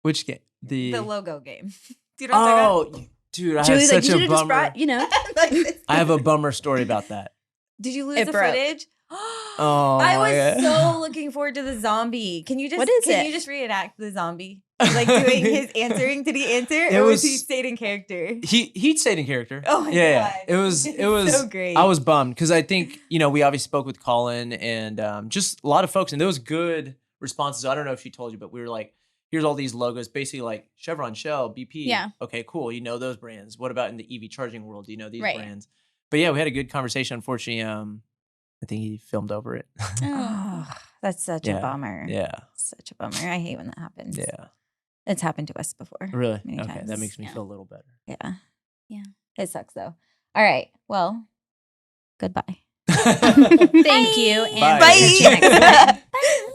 Speaker 2: Which game? The
Speaker 1: logo game. Do you know what I'm talking
Speaker 2: oh, dude, I have
Speaker 4: Julie's like,
Speaker 2: such
Speaker 4: you
Speaker 2: a
Speaker 4: should have just
Speaker 2: bummer.
Speaker 4: brought, you know.
Speaker 1: about? Like this.
Speaker 2: I have a bummer story about that.
Speaker 1: Did you lose
Speaker 4: It
Speaker 1: the
Speaker 4: broke.
Speaker 1: footage?
Speaker 2: Oh,
Speaker 1: I
Speaker 2: my
Speaker 1: was
Speaker 2: God.
Speaker 1: so looking forward to the zombie. Can you just
Speaker 4: What is
Speaker 1: can
Speaker 4: it?
Speaker 1: you just reenact the zombie? Like doing his answering? Did he answer
Speaker 2: It
Speaker 1: or was he
Speaker 2: was-
Speaker 1: stayed in character?
Speaker 2: He stayed in character.
Speaker 1: Oh my
Speaker 2: yeah,
Speaker 1: God.
Speaker 2: yeah. It was
Speaker 1: So great.
Speaker 2: I was bummed because I think we obviously spoke with Colin and just a lot of folks and there was good responses. I don't know if she told you, but we were like, here's all these logos, basically like Chevron, Shell, BP.
Speaker 3: Yeah.
Speaker 2: Okay, cool. You know those brands. What about in the EV charging world? Do you know these
Speaker 3: Right.
Speaker 2: brands? But yeah, we had a good conversation. Unfortunately, I think he filmed over it.
Speaker 1: Oh, that's such a
Speaker 2: Yeah.
Speaker 1: bummer.
Speaker 2: Yeah.
Speaker 1: Such a bummer. I hate when that happens.
Speaker 2: Yeah.
Speaker 1: It's happened to us before.
Speaker 2: Really?
Speaker 1: Many
Speaker 2: Okay. That
Speaker 1: times.
Speaker 2: makes me
Speaker 3: Yeah.
Speaker 2: feel a little better.
Speaker 1: Yeah.
Speaker 3: Yeah.
Speaker 1: It sucks though. All right. Well, goodbye.
Speaker 4: Thank you. And
Speaker 2: Bye.
Speaker 4: we'll catch you next time.
Speaker 3: Bye.